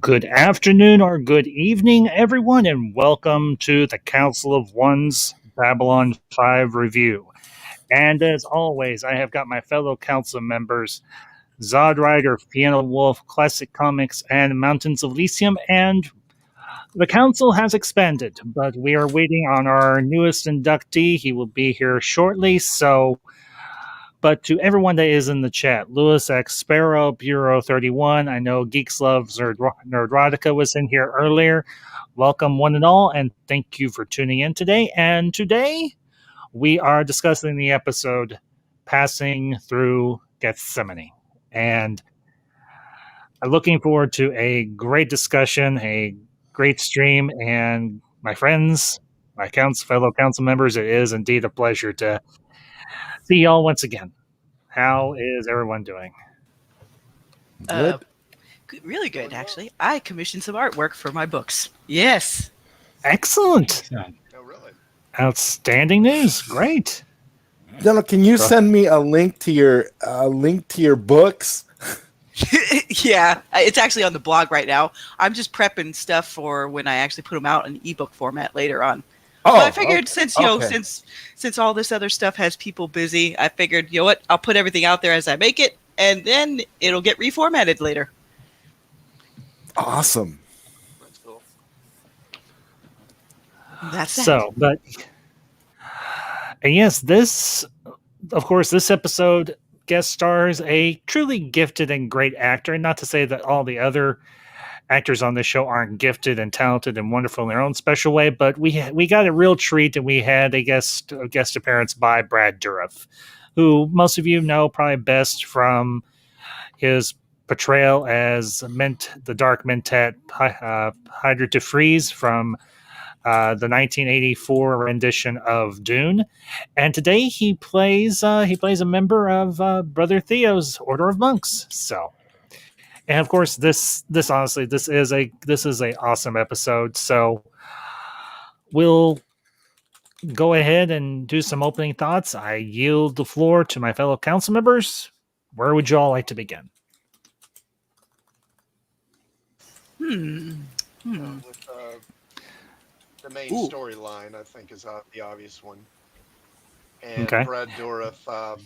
Good afternoon or good evening, everyone, and welcome to the Council of One's Babylon 5 review. And as always, I have got my fellow council members, Zod Rider, Piano Wolf, Classic Comics, and Mountains of Elysium, and the council has expanded, but we are waiting on our newest inductee. He will be here shortly, but to everyone that is in the chat, Lewis X Sparrow, Bureau 31, I know Geeks Love Nerdrotica was in here earlier. Welcome one and all, and thank you for tuning in today. And today, we are discussing the episode Passing Through Gethsemane. And I'm looking forward to a great discussion, a great stream, and my friends, my fellow council members, it is indeed a pleasure to see y'all once again. How is everyone doing? Good. Really good, actually. I commissioned some artwork for my books. Yes. Excellent. Oh, really? Outstanding news. Great. Dylan, can you send me a link to your books? Yeah, it's actually on the blog right now. I'm just prepping stuff for when I actually put them out in ebook format later on. Oh, but I figured okay. since all this other stuff has people busy, I figured, you know what, I'll put everything out there as I make it, and then it'll get reformatted later. Awesome. That's cool. That's that. So, but and yes, this episode guest stars a truly gifted and great actor. And not to say that all the other actors on this show aren't gifted and talented and wonderful in their own special way, but we got a real treat, and we had a guest appearance by Brad Dourif, who most of you know probably best from his portrayal as the Dark Mentat Hydra de Vries from the 1984 rendition of Dune, and today he plays a member of Brother Theo's Order of Monks. So. And of course, this is a awesome episode. So we'll go ahead and do some opening thoughts. I yield the floor to my fellow council members. Where would you all like to begin? With, the main storyline, I think, is the obvious one. And Okay. Brad Dourif,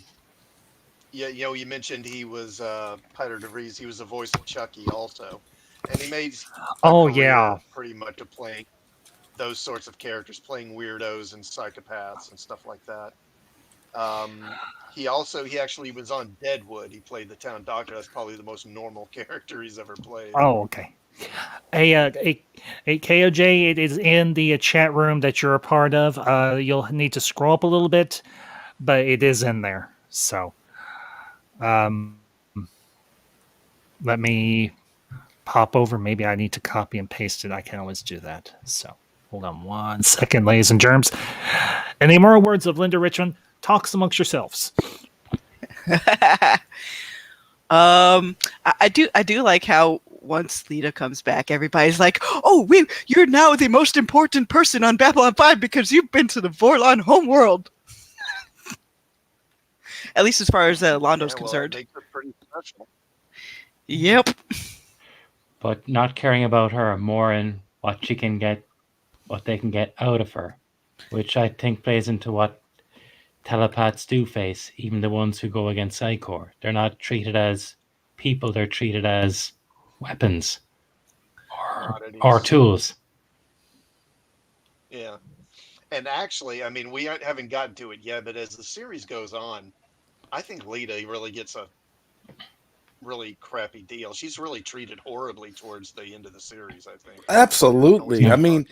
you mentioned he was Peter DeVries. He was the voice of Chucky also, and he made a career pretty much of playing those sorts of characters, playing weirdos and psychopaths and stuff like that. He actually was on Deadwood. He played the town doctor. That's probably the most normal character he's ever played. Oh, okay. A KOJ, it is in the chat room that you're a part of. You'll need to scroll up a little bit, but it is in there. So. Let me pop over. Maybe I need to copy and paste it. I can always do that. So hold on 1 second, ladies and germs. In the immortal words of Linda Richmond, talks amongst yourselves. I do like how once Lita comes back, everybody's like, "Oh, you're now the most important person on Babylon 5 because you've been to the Vorlon homeworld." At least as far as Londo's concerned. Makes it pretty special. Yep. But not caring about her, more in what they can get out of her, which I think plays into what telepaths do face, even the ones who go against Psychor. They're not treated as people, they're treated as weapons or tools. Yeah. And actually, I mean, we haven't gotten to it yet, but as the series goes on, I think Lita really gets a really crappy deal. She's really treated horribly towards the end of the series, I think. Absolutely. I mean,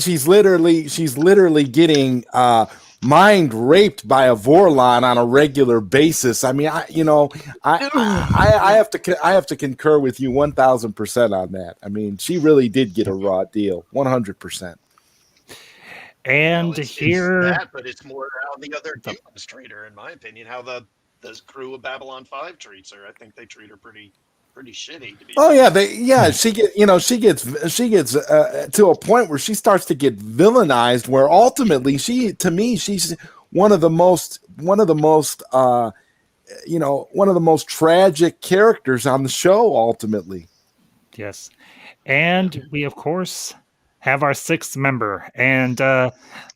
she's literally getting mind raped by a Vorlon on a regular basis. I mean, I have to concur with you 1,000% on that. I mean, she really did get a raw deal, 100%. And it's that, but it's more how the other humans treat her, in my opinion. How the crew of Babylon 5 treats her. I think they treat her pretty shitty. She gets to a point where she starts to get villainized. Where ultimately, she's one of the most tragic characters on the show. Ultimately, Yes. And we, of course, have our sixth member. And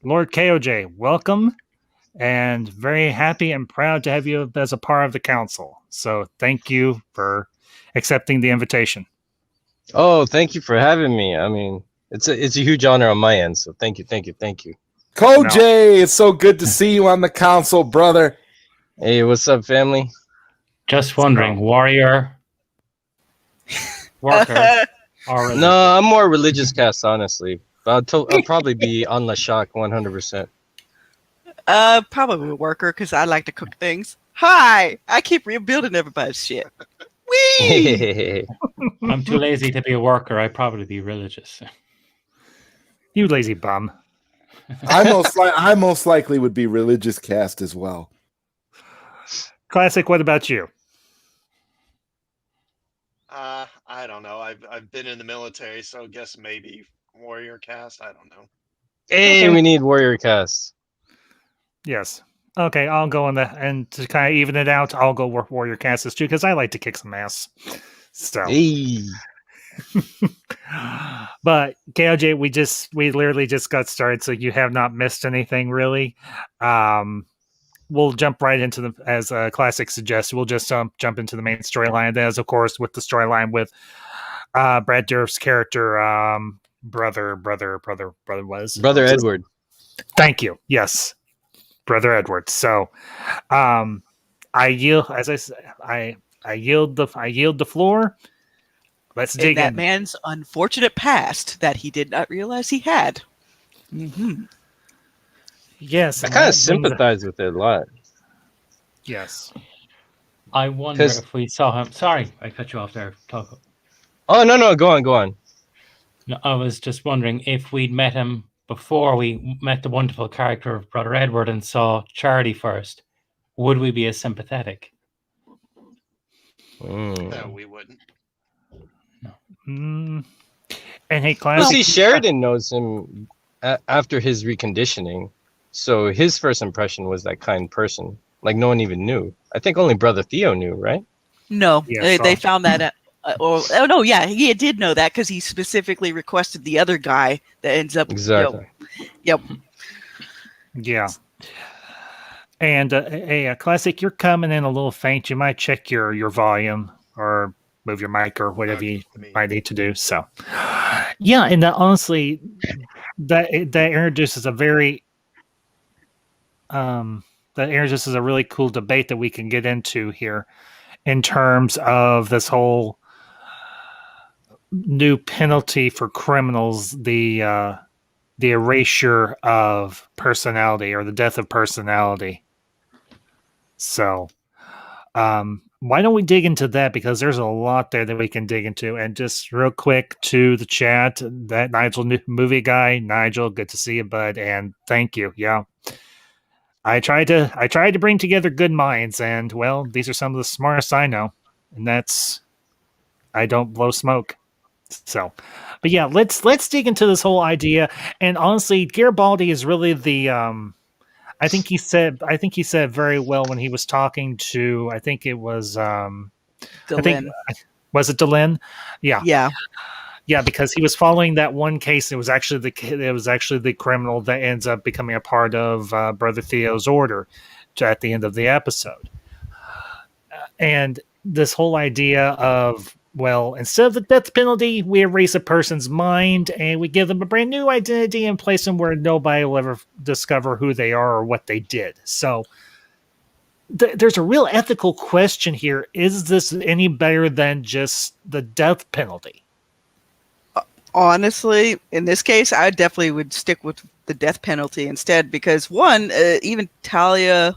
Lord KOJ, welcome. And very happy and proud to have you as a part of the council. So thank you for accepting the invitation. Oh, thank you for having me. I mean, it's a huge honor on my end. So thank you. KOJ, it's so good to see you on the council, brother. Hey, what's up, family? Just wondering, warrior, worker, or religious? No, I'm more religious cast, honestly. But I'll probably be on the shock 100%. Probably a worker because I like to cook things. Hi, I keep rebuilding everybody's shit. Whee! I'm too lazy to be a worker. I'd probably be religious. You lazy bum. I most likely would be religious cast as well. Classic, what about you? I don't know. I've been in the military, so I guess maybe warrior cast. I don't know. Hey, we need warrior cast. Yes. Okay, I'll go on and to kind of even it out, I'll go warrior cast too because I like to kick some ass. So. Hey. But KLJ, we literally just got started, so you have not missed anything really. We'll jump right into the, as Classic suggests, we'll just jump into the main storyline. As of course, with the storyline with Brad Dourif's character, brother Edward. Thank you. Yes, Brother Edward. So, I yield. As I said, I yield the floor. Let's dig that in. Man's unfortunate past that he did not realize he had. Mm-hmm. Yes, I kind of sympathize with it a lot. Yes. I wonder if we saw him. Sorry, I cut you off there. Talk. Oh, no, go on. No, I was just wondering if we'd met him before we met the wonderful character of Brother Edward and saw Charlie first. Would we be as sympathetic? No, we wouldn't. No. And hey, Classic. See, Sheridan knows him after his reconditioning. So his first impression was that kind person. Like no one even knew. I think only Brother Theo knew, right? No, they found that. He did know that because he specifically requested the other guy that ends up. Exactly. Yep. Yeah. And hey, Classic, you're coming in a little faint. You might check your volume or move your mic or whatever you might need to do. So, yeah, and honestly, that introduces a very really cool debate that we can get into here in terms of this whole new penalty for criminals, the erasure of personality or the death of personality. So, why don't we dig into that? Because there's a lot there that we can dig into. And just real quick to the chat, that Nigel movie guy, Nigel, good to see you, bud, and thank you. Yeah. I tried to bring together good minds, and well, these are some of the smartest I know, and that's I don't blow smoke. So, but yeah, let's dig into this whole idea. And honestly, Garibaldi is really the I think he said very well when he was talking to was it Delenn? Yeah. Yeah, because he was following that one case. It was actually the criminal that ends up becoming a part of Brother Theo's order at the end of the episode. And this whole idea of, well, instead of the death penalty, we erase a person's mind and we give them a brand new identity and place them where nobody will ever discover who they are or what they did. So there's a real ethical question here. Is this any better than just the death penalty? Honestly, in this case, I definitely would stick with the death penalty instead because one, even Talia,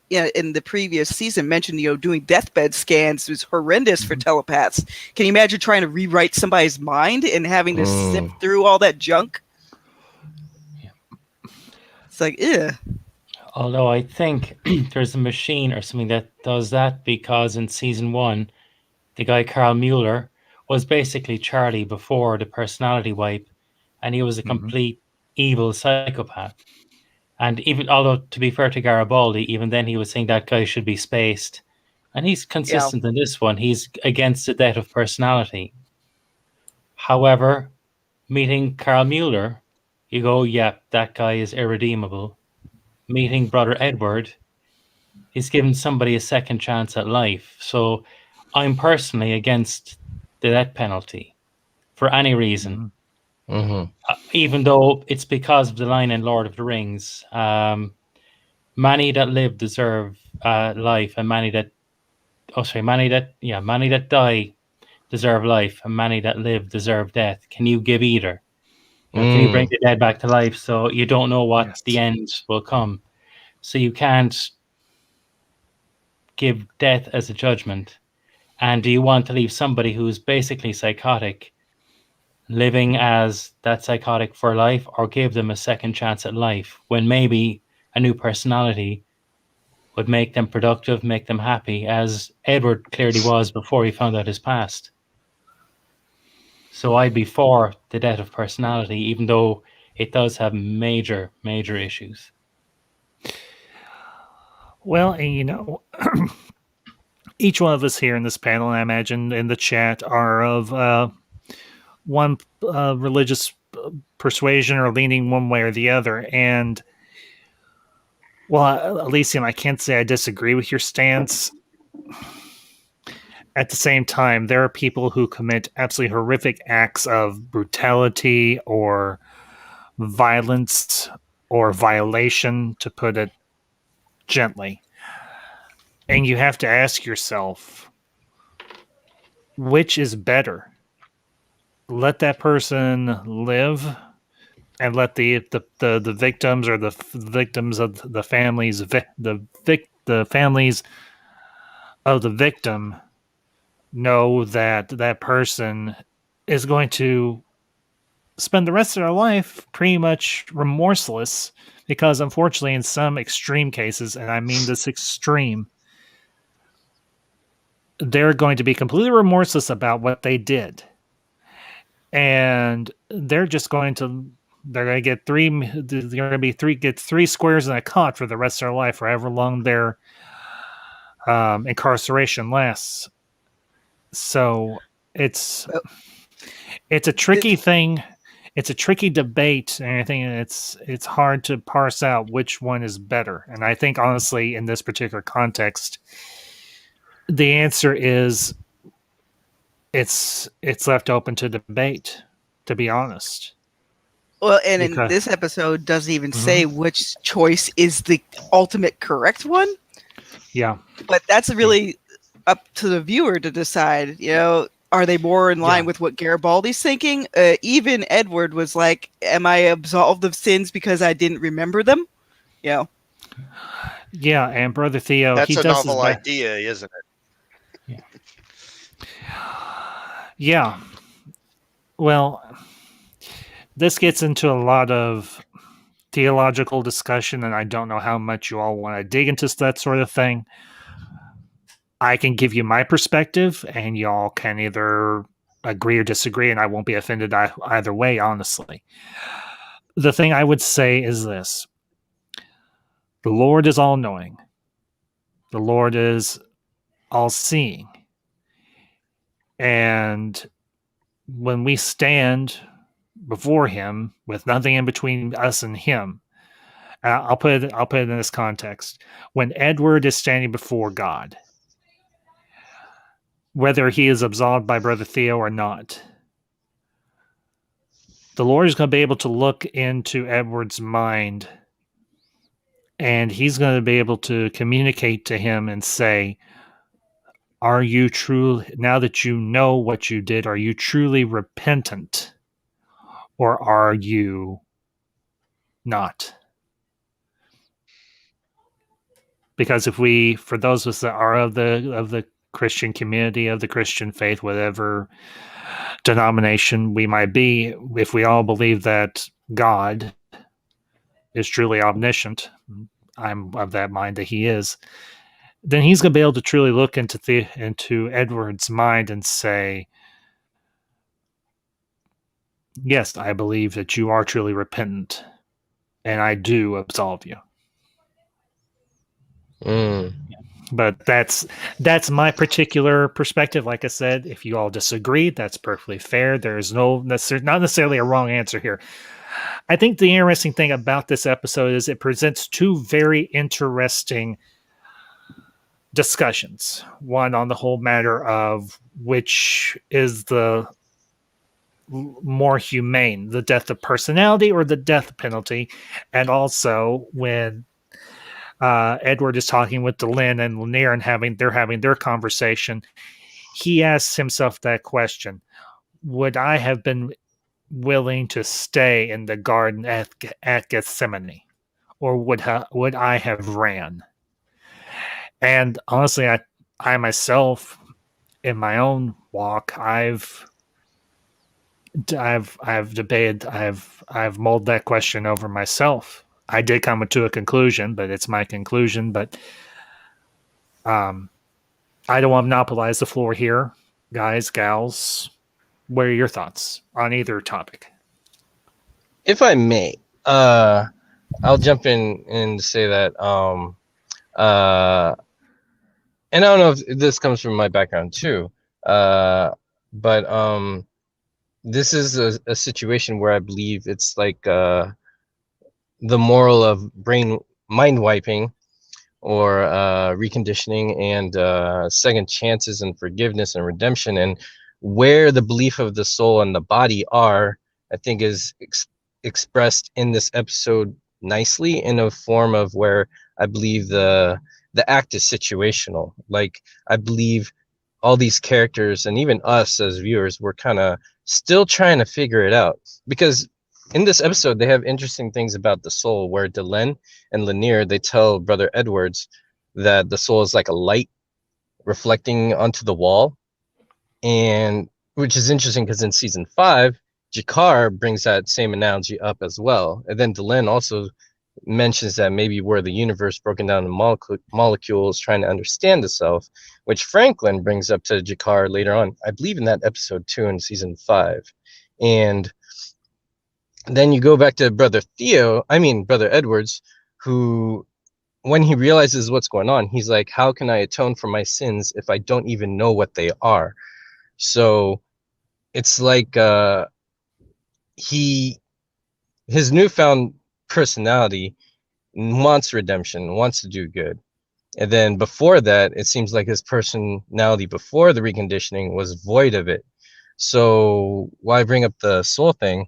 in the previous season mentioned, doing deathbed scans was horrendous for telepaths. Can you imagine trying to rewrite somebody's mind and having to sift through all that junk? Yeah. It's like, ugh. Although I think there's a machine or something that does that because in season 1, the guy Carl Mueller was basically Charlie before the personality wipe, and he was a complete evil psychopath. And even although, to be fair to Garibaldi, even then he was saying that guy should be spaced. And he's consistent in this one. He's against the death of personality. However, meeting Carl Mueller, you go, yeah, that guy is irredeemable. Meeting Brother Edward, he's given somebody a second chance at life. So I'm personally against the death penalty for any reason. Mm-hmm. Even though it's because of the line in Lord of the Rings, many that live deserve life, and many that die deserve life, and many that live deserve death. Can you give either? Can you bring the dead back to life? So you don't know what the end will come. So you can't give death as a judgment. And do you want to leave somebody who's basically psychotic living as that psychotic for life, or give them a second chance at life when maybe a new personality would make them productive, make them happy, as Edward clearly was before he found out his past? So I'd be for the death of personality, even though it does have major, major issues. Well, and each one of us here in this panel, and I imagine in the chat, are of one religious persuasion or leaning one way or the other. And, well, Elysium, I can't say I disagree with your stance. At the same time, there are people who commit absolutely horrific acts of brutality or violence or violation, to put it gently. And you have to ask yourself, which is better? Let that person live and let the victims, or the victims of the families, the families of the victim, know that that person is going to spend the rest of their life pretty much remorseless, because unfortunately in some extreme cases, and I mean this extreme, they're going to be completely remorseless about what they did. And they're just going to get three squares in a cot for the rest of their life, or however long their incarceration lasts. So it's a tricky thing. It's a tricky debate, and I think it's hard to parse out which one is better. And I think, honestly, in this particular context, the answer is it's left open to debate, to be honest. Well, and in this episode doesn't even say which choice is the ultimate correct one. Yeah. But that's really up to the viewer to decide, are they more in line with what Garibaldi's thinking? Even Edward was like, am I absolved of sins because I didn't remember them? Yeah, and Brother Theo, that's a novel idea, isn't it? Yeah. Well, this gets into a lot of theological discussion, and I don't know how much you all want to dig into that sort of thing. I can give you my perspective, and y'all can either agree or disagree, and I won't be offended either way, honestly. The thing I would say is this. The Lord is all-knowing. The Lord is all-seeing. And when we stand before him with nothing in between us and him, I'll put it in this context. When Edward is standing before God, whether he is absolved by Brother Theo or not, the Lord is going to be able to look into Edward's mind, and he's going to be able to communicate to him and say, are you truly, now that you know what you did, are you truly repentant, or are you not? Because for those of us that are of the Christian community, of the Christian faith, whatever denomination we might be, if we all believe that God is truly omniscient, I'm of that mind that he is, then he's going to be able to truly look into Edward's mind and say, yes, I believe that you are truly repentant, and I do absolve you. But that's my particular perspective. Like I said, if you all disagree, that's perfectly fair. There is not necessarily a wrong answer here. I think the interesting thing about this episode is it presents two very interesting discussions. One on the whole matter of which is the more humane, the death of personality or the death penalty, and also when Edward is talking with Delenn and Lanier and they're having their conversation, he asks himself that question: would I have been willing to stay in the garden at Gethsemane, or would I have ran? And honestly, I myself, in my own walk, I've debated, I've mulled that question over myself. I did come to a conclusion, but it's my conclusion. But I don't want to monopolize the floor here, guys, gals. What are your thoughts on either topic? If I may, I'll jump in and say that, and I don't know if this comes from my background too, but this is a situation where I believe it's like the moral of mind wiping or reconditioning and second chances and forgiveness and redemption, and where the belief of the soul and the body are, I think is expressed in this episode nicely in a form of where I believe the act is situational. Like, I believe all these characters and even us as viewers, we're kind of still trying to figure it out, because in this episode they have interesting things about the soul, where Delenn and Lanier, they tell Brother Edwards that the soul is like a light reflecting onto the wall, and which is interesting because in season 5 Jakar brings that same analogy up as well. And then Delenn also mentions that maybe we're the universe broken down in molecules trying to understand itself, which Franklin brings up to Jakar later on, I believe in that episode 2 in season 5. And then you go back to Brother Edwards, who, when he realizes what's going on, he's like, how can I atone for my sins if I don't even know what they are? So it's like his newfound personality wants redemption, wants to do good. And then before that, it seems like his personality before the reconditioning was void of it. So why bring up the soul thing?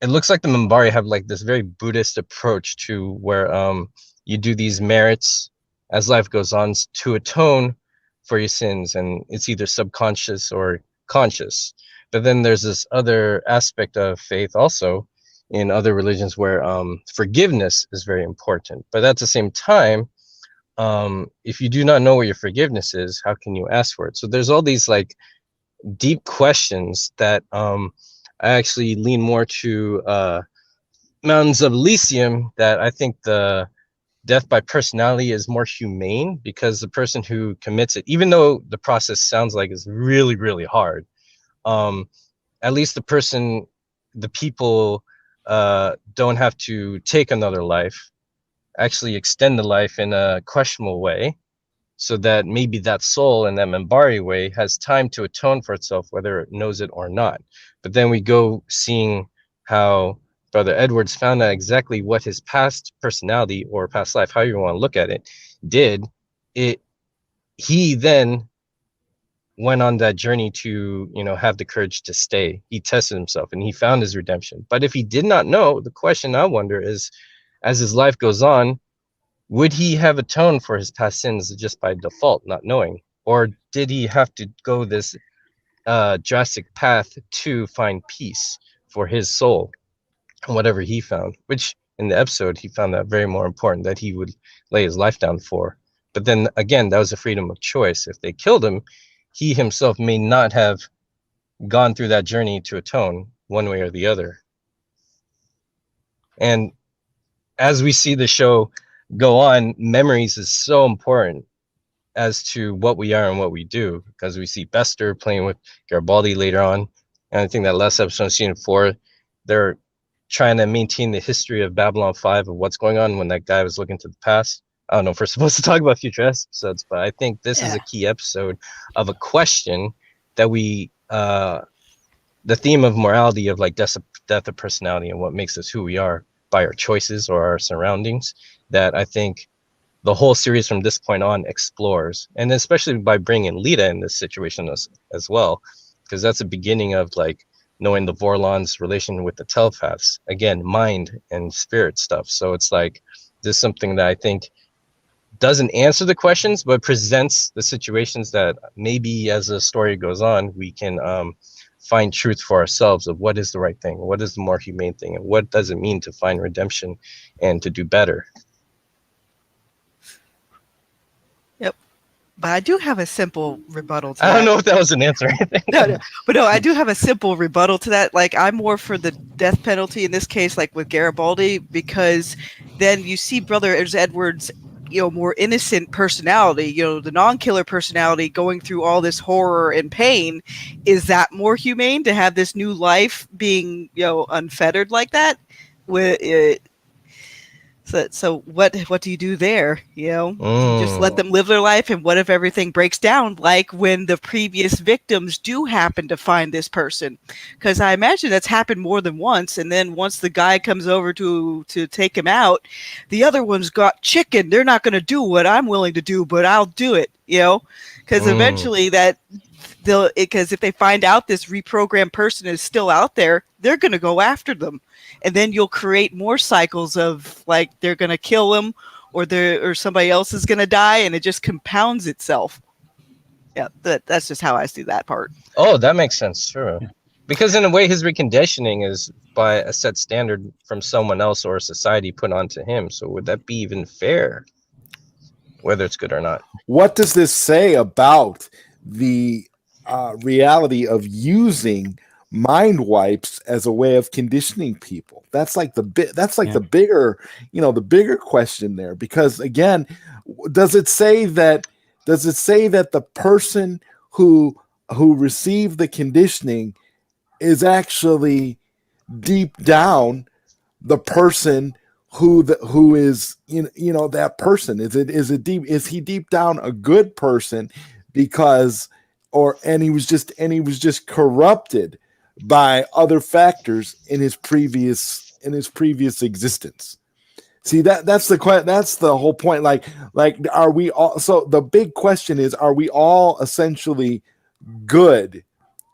It looks like the Minbari have like this very Buddhist approach to where you do these merits as life goes on to atone for your sins, and it's either subconscious or conscious. But then there's this other aspect of faith also in other religions where forgiveness is very important. But at the same time, if you do not know what your forgiveness is, how can you ask for it? So there's all these like deep questions that I actually lean more to Mountains of Elysium, that I think the death by personality is more humane, because the person who commits it, even though the process sounds like it's really, really hard, at least the people don't have to take another life, actually extend the life in a questionable way, so that maybe that soul in that Minbari way has time to atone for itself, whether it knows it or not. But then we go seeing how Brother Edwards found out exactly what his past personality or past life, however you want to look at it, did. He then went on that journey to, have the courage to stay. He tested himself and he found his redemption. But if he did not know, the question I wonder is, as his life goes on, would he have atoned for his past sins just by default, not knowing? Or did he have to go this drastic path to find peace for his soul and whatever he found? Which in the episode, he found that very more important, that he would lay his life down for. But then again, that was a freedom of choice. If they killed him, he himself may not have gone through that journey to atone one way or the other. And as we see the show go on, memories is so important as to what we are and what we do, because we see Bester playing with Garibaldi later on. And I think that last episode, season 4, they're trying to maintain the history of Babylon 5 of what's going on when that guy was looking to the past. I don't know if we're supposed to talk about future episodes, but I think this is a key episode of a question that we, the theme of morality of like death of personality and what makes us who we are by our choices or our surroundings, that I think the whole series from this point on explores, and especially by bringing Lita in this situation as well, because that's the beginning of like knowing the Vorlon's relation with the telepaths, again, mind and spirit stuff. So it's like, this is something that I think doesn't answer the questions, but presents the situations that maybe as the story goes on, we can find truth for ourselves of what is the right thing, what is the more humane thing, and what does it mean to find redemption and to do better. Yep. But I do have a simple rebuttal to that. I don't know if that was an answer. No, but I do have a simple rebuttal to that. Like, I'm more for the death penalty in this case, like with Garibaldi, because then you see Brother Edward's, more innocent personality, the non-killer personality going through all this horror and pain. Is that more humane to have this new life being, unfettered like that? So what do you do there? You just let them live their life, and what if everything breaks down, like when the previous victims do happen to find this person? Because I imagine that's happened more than once, and then once the guy comes over to take him out, the other one's got chicken. They're not going to do what I'm willing to do, but I'll do it. Because eventually because if they find out this reprogrammed person is still out there, they're going to go after them. And then you'll create more cycles of like, they're going to kill them or somebody else is going to die, and it just compounds itself. Yeah. That's just how I see that part. Oh, that makes sense. Sure. Because in a way, his reconditioning is by a set standard from someone else or a society put onto him. So would that be even fair, whether it's good or not? What does this say about the reality of using mind wipes as a way of conditioning people? That's like the bigger, the bigger question there. Because again, does it say that the person who received the conditioning is actually deep down the person who is that person? Is he deep down a good person because he was just corrupted by other factors in his previous existence? See, that's the whole point. Like are we all? So the big question is, are we all essentially good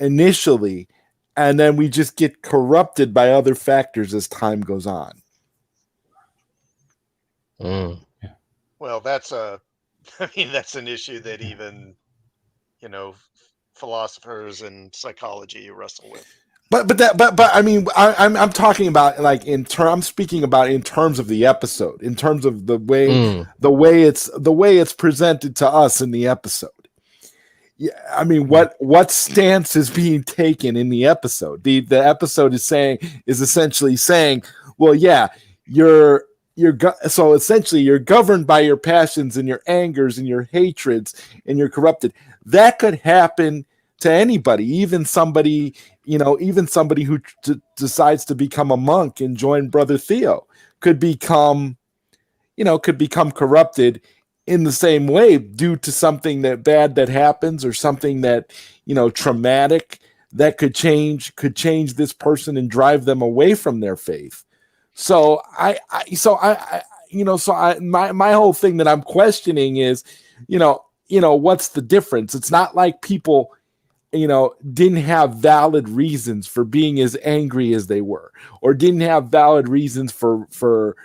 initially, and then we just get corrupted by other factors as time goes on? Well, that's an issue that even philosophers and psychology wrestle with. But I mean, I'm talking about like I'm speaking about in terms of the episode, in terms of the way it's presented to us in the episode. Yeah, I mean, what stance is being taken in the episode? The episode is essentially saying, well, yeah, so essentially you're governed by your passions and your angers and your hatreds, and you're corrupted. That could happen to anybody, even somebody who decides to become a monk and join Brother Theo could become corrupted in the same way due to something bad that happens, or something that, traumatic that could change this person and drive them away from their faith. So my whole thing that I'm questioning is, what's the difference? It's not like people, didn't have valid reasons for being as angry as they were, or didn't have valid reasons for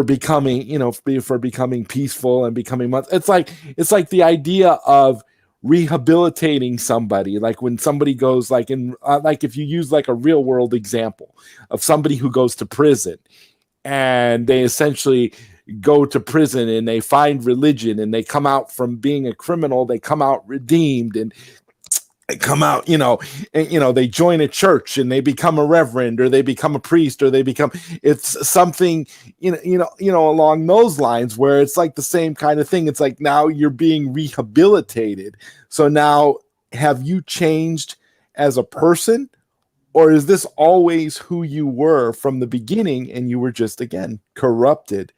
becoming peaceful and becoming. It's like the idea of rehabilitating somebody. Like when somebody goes, like if you use like a real world example of somebody who goes to prison, and they essentially go to prison and they find religion, and they come out from being a criminal, they come out redeemed, and they come out, they join a church and they become a reverend, or they become a priest, or it's something, along those lines, where it's like the same kind of thing. It's like, now you're being rehabilitated. So now, have you changed as a person, Or is this always who you were from the beginning, and you were just, again, corrupted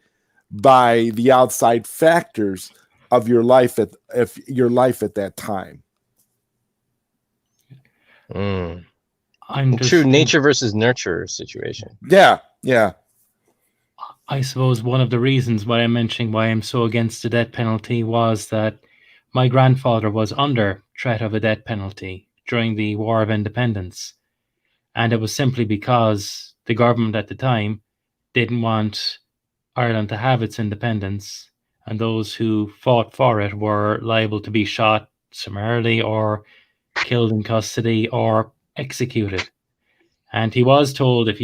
by the outside factors of your life at that time? I'm true nature versus nurture situation. Yeah. I suppose one of the reasons why I'm mentioning why I'm so against the death penalty was that my grandfather was under threat of a death penalty during the War of Independence. And it was simply because the government at the time didn't want Ireland to have its independence, and those who fought for it were liable to be shot summarily or killed in custody or executed. And he was told if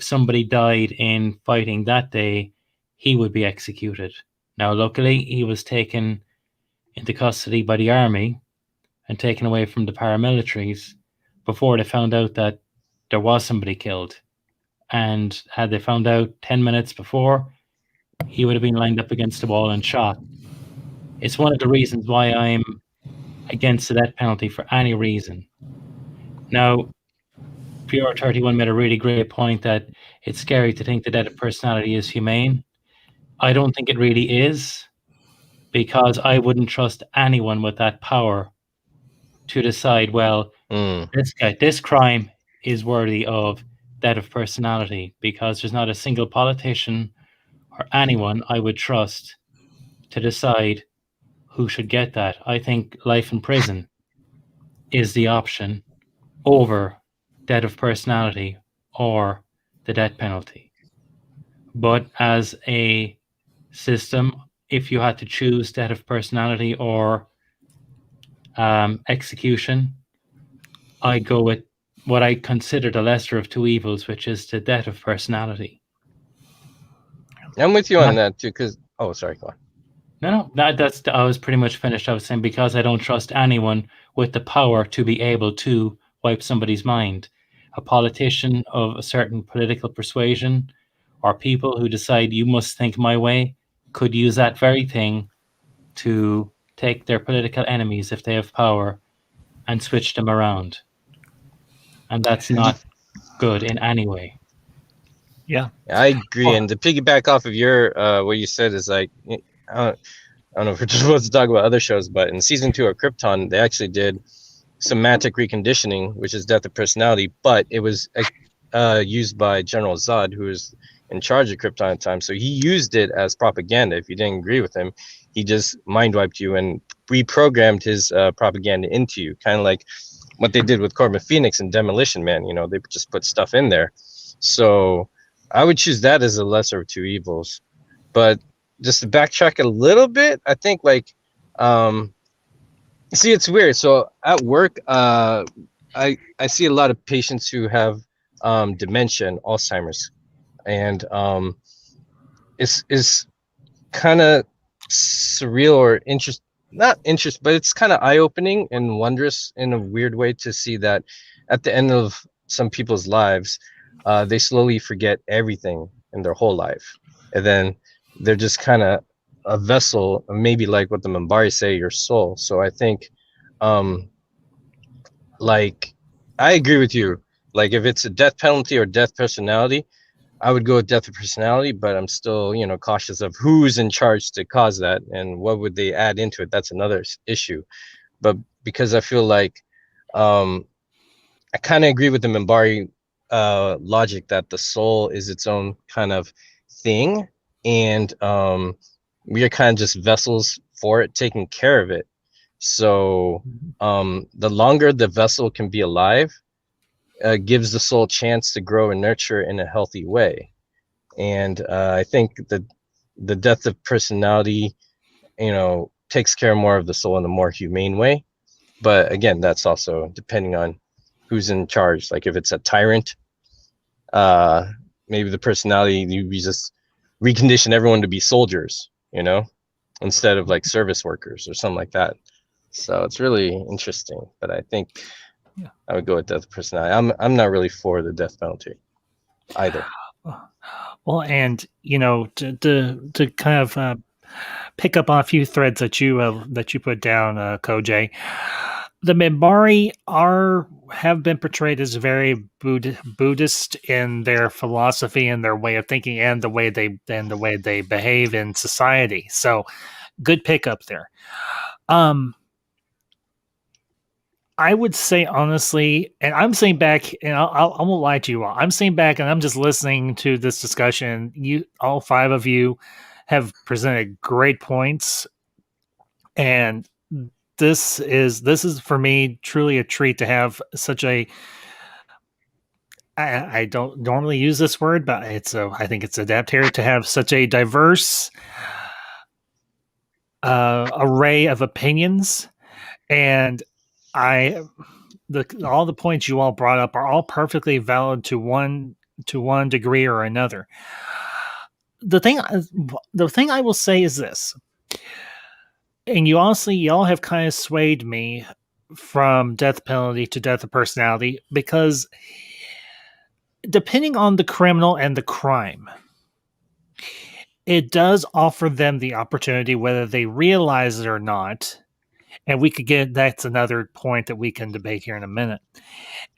somebody died in fighting that day, he would be executed. Now, luckily, he was taken into custody by the army and taken away from the paramilitaries before they found out that there was somebody killed. And had they found out 10 minutes before, he would have been lined up against the wall and shot. It's one of the reasons why I'm against the death penalty for any reason. Now, PR31 made a really great point that it's scary to think the death of personality is humane. I don't think it really is, because I wouldn't trust anyone with that power to decide, well, this crime is worthy of death of personality, because there's not a single politician or anyone I would trust to decide who should get that. I think life in prison is the option over death of personality or the death penalty. But as a system, if you had to choose death of personality or execution, I go with what I consider the lesser of two evils, which is the death of personality. I'm with you on that too, because sorry, go on. No, that's I was pretty much finished. I was saying because I don't trust anyone with the power to be able to wipe somebody's mind. A politician of a certain political persuasion, or people who decide you must think my way, could use that very thing to take their political enemies, if they have power, and switch them around. And that's not good in any way. Yeah, I agree. And to piggyback off of your what you said is like, I don't know if we're just supposed to talk about other shows, but in season 2 of Krypton, they actually did somatic reconditioning, which is death of personality, but it was used by General Zod, who was in charge of Krypton at the time. So he used it as propaganda. If you didn't agree with him, he just mind wiped you and reprogrammed his propaganda into you, kind of like what they did with Corbin Phoenix and Demolition Man. You know, they just put stuff in there. So I would choose that as a lesser of two evils. But just to backtrack a little bit, I think like see, it's weird. So at work, I see a lot of patients who have dementia and Alzheimer's, and it's kind of surreal or not interest, but it's kind of eye-opening and wondrous in a weird way to see that at the end of some people's lives, they slowly forget everything in their whole life, and then they're just kind of a vessel, maybe like what the Minbari say, your soul. So I think, like, I agree with you. Like, if it's a death penalty or death personality, I would go with death of personality, but I'm still, cautious of who's in charge to cause that and what would they add into it. That's another issue. But because I feel like, I kind of agree with the Minbari logic that the soul is its own kind of thing, and we are kind of just vessels for it, taking care of it. So the longer the vessel can be alive, gives the soul a chance to grow and nurture in a healthy way. And I think that the death of personality, takes care more of the soul in a more humane way. But again, that's also depending on who's in charge. Like if it's a tyrant, maybe the personality, you just recondition everyone to be soldiers, instead of like service workers or something like that. So it's really interesting, but I think I would go with death personality. I'm not really for the death penalty either. Well, and to kind of pick up on a few threads that you put down, Koj. the Minbari have been portrayed as very Buddhist in their philosophy and their way of thinking and the way they behave in society. So good pickup there. I would say honestly, and I'm saying back, and I won't lie to you all. I'm saying back, and I'm just listening to this discussion. You, all five of you, have presented great points, and this is for me truly a treat to have such a. I don't normally use this word, but I think it's adapt here to have such a diverse array of opinions, and all the points you all brought up are all perfectly valid to one degree or another. The thing I will say is this, and y'all have kind of swayed me from death penalty to death of personality, because depending on the criminal and the crime, it does offer them the opportunity, whether they realize it or not. And that's another point that we can debate here in a minute.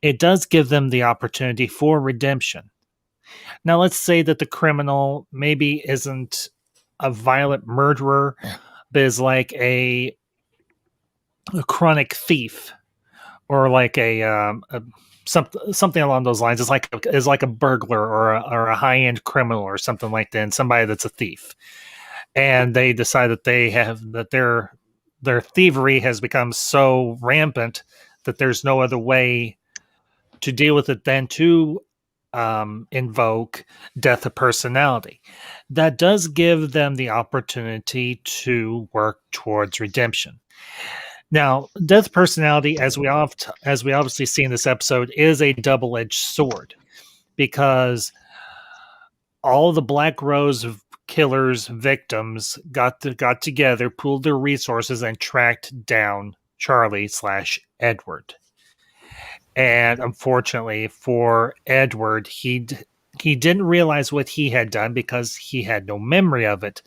It does give them the opportunity for redemption. Now, let's say that the criminal maybe isn't a violent murderer, but is like a chronic thief, or like something along those lines. Is like a burglar or a high end criminal or something like that, and somebody that's a thief, and they decide that their thievery has become so rampant that there's no other way to deal with it than to invoke death of personality. That does give them the opportunity to work towards redemption. Now, death of personality, as we obviously see in this episode, is a double-edged sword, because all the Black Rose killers' victims got together, pooled their resources, and tracked down Charlie/Edward. And unfortunately for Edward, he didn't realize what he had done because he had no memory of it.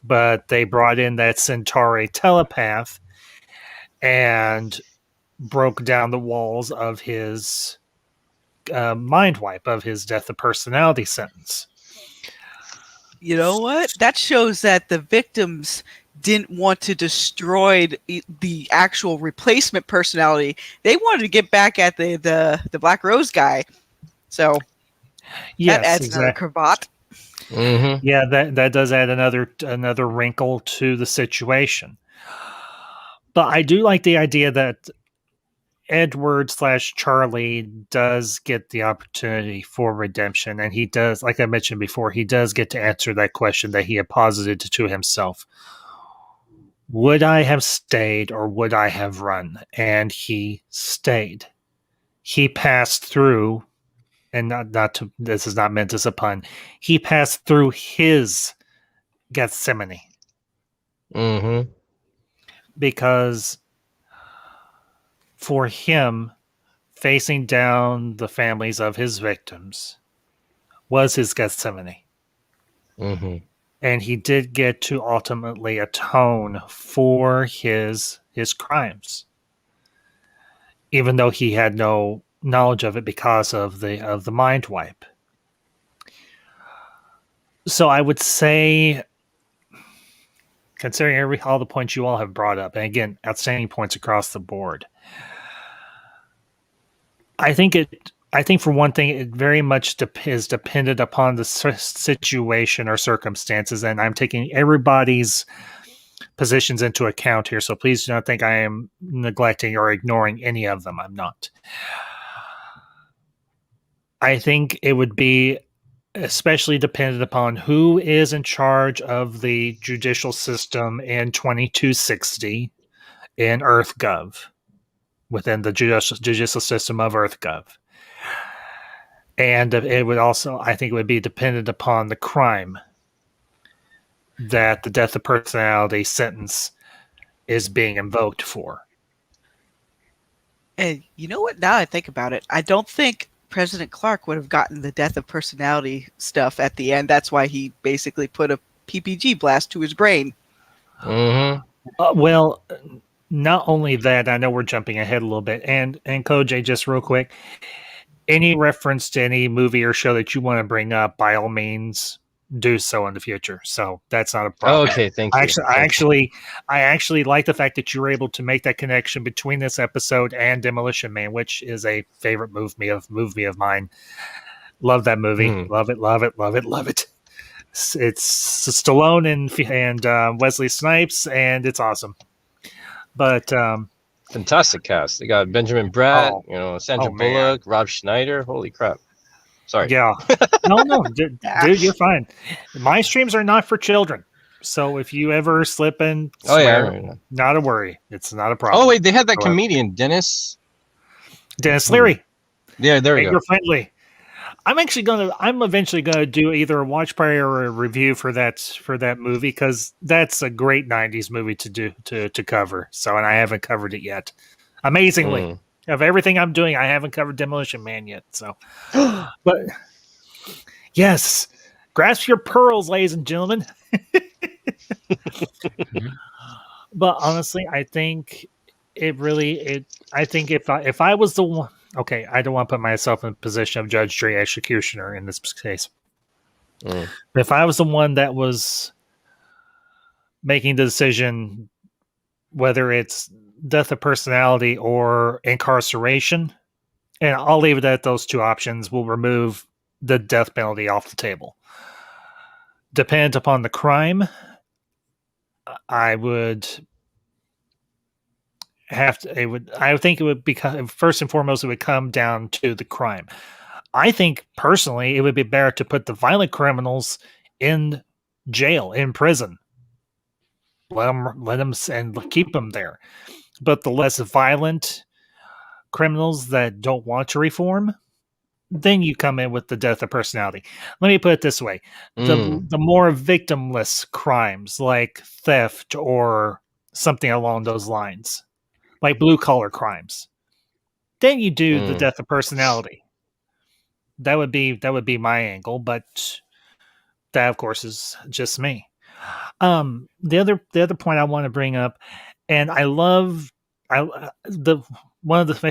But they brought in that Centauri telepath and broke down the walls of his mind wipe, of his death of personality sentence. You know what? That shows that the victims didn't want to destroy the actual replacement personality. They wanted to get back at the Black Rose guy. So yes, that adds exactly. another cravat. Mm-hmm. Yeah, that does add another wrinkle to the situation. But I do like the idea that Edward/Charlie does get the opportunity for redemption, and he does, like I mentioned before, he does get to answer that question that he had posited to himself. Would I have stayed or would I have run? And he stayed. He passed through, and this is not meant as a pun, he passed through his Gethsemane. Mm-hmm. Because for him, facing down the families of his victims was his Gethsemane. Mm-hmm. And he did get to ultimately atone for his crimes, even though he had no knowledge of it because of the mind wipe. So I would say, considering all the points you all have brought up, and again, outstanding points across the board, I think for one thing, it very much is dependent upon the situation or circumstances, and I'm taking everybody's positions into account here, so please do not think I am neglecting or ignoring any of them. I'm not. I think it would be especially dependent upon who is in charge of the judicial system in 2260 in EarthGov, within the judicial system of EarthGov. And it would also, I think it would be dependent upon the crime that the death of personality sentence is being invoked for. And you know what? Now I think about it, I don't think President Clark would have gotten the death of personality stuff at the end. That's why he basically put a PPG blast to his brain. Mm-hmm. Well, not only that, I know we're jumping ahead a little bit, and Koj, just real quick, any reference to any movie or show that you want to bring up, by all means, do so in the future. So that's not a problem. Okay, thank you. I actually like the fact that you were able to make that connection between this episode and Demolition Man, which is a favorite movie of mine. Love that movie. Love it. Love it. Love it. Love it. It's Stallone and Wesley Snipes, and it's awesome. But fantastic cast. They got Benjamin Bratt, Sandra Bullock, Rob Schneider. Holy crap! Sorry. Yeah. No, dude, you're fine. My streams are not for children, so if you ever slip and swear, not a worry. It's not a problem. Oh wait, they had that comedian Dennis Leary. Yeah, there we go. You're friendly. I'm eventually gonna do either a watch party or a review for that movie, because that's a great '90s movie to cover. So, and I haven't covered it yet. Amazingly, of everything I'm doing, I haven't covered Demolition Man yet. So, but yes, grasp your pearls, ladies and gentlemen. But honestly, I think I think if I was the one. Okay, I don't want to put myself in the position of judge, jury, executioner in this case. But if I was the one that was making the decision, whether it's death of personality or incarceration, and I'll leave it at those two options, we'll remove the death penalty off the table. Dependent upon the crime, I would I think it would become, first and foremost, it would come down to the crime. I think personally it would be better to put the violent criminals in jail, in prison. Let them and keep them there. But the less violent criminals that don't want to reform, then you come in with the death of personality. Let me put it this way. The more victimless crimes like theft or something along those lines, like blue-collar crimes, then you do the death of personality. That would be my angle, but that, of course, is just me. The other point I want to bring up, and one of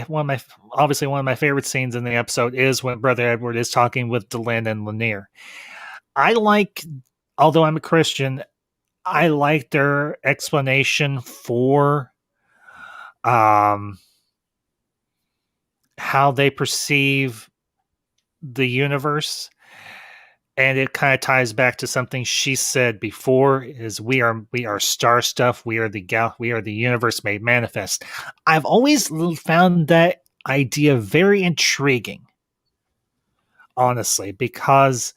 my favorite scenes in the episode is when Brother Edward is talking with Delenn and Lanier. Although I'm a Christian, I like their explanation for how they perceive the universe, and it kind of ties back to something she said before: is we are star stuff, we are the universe made manifest. I've always found that idea very intriguing, honestly, because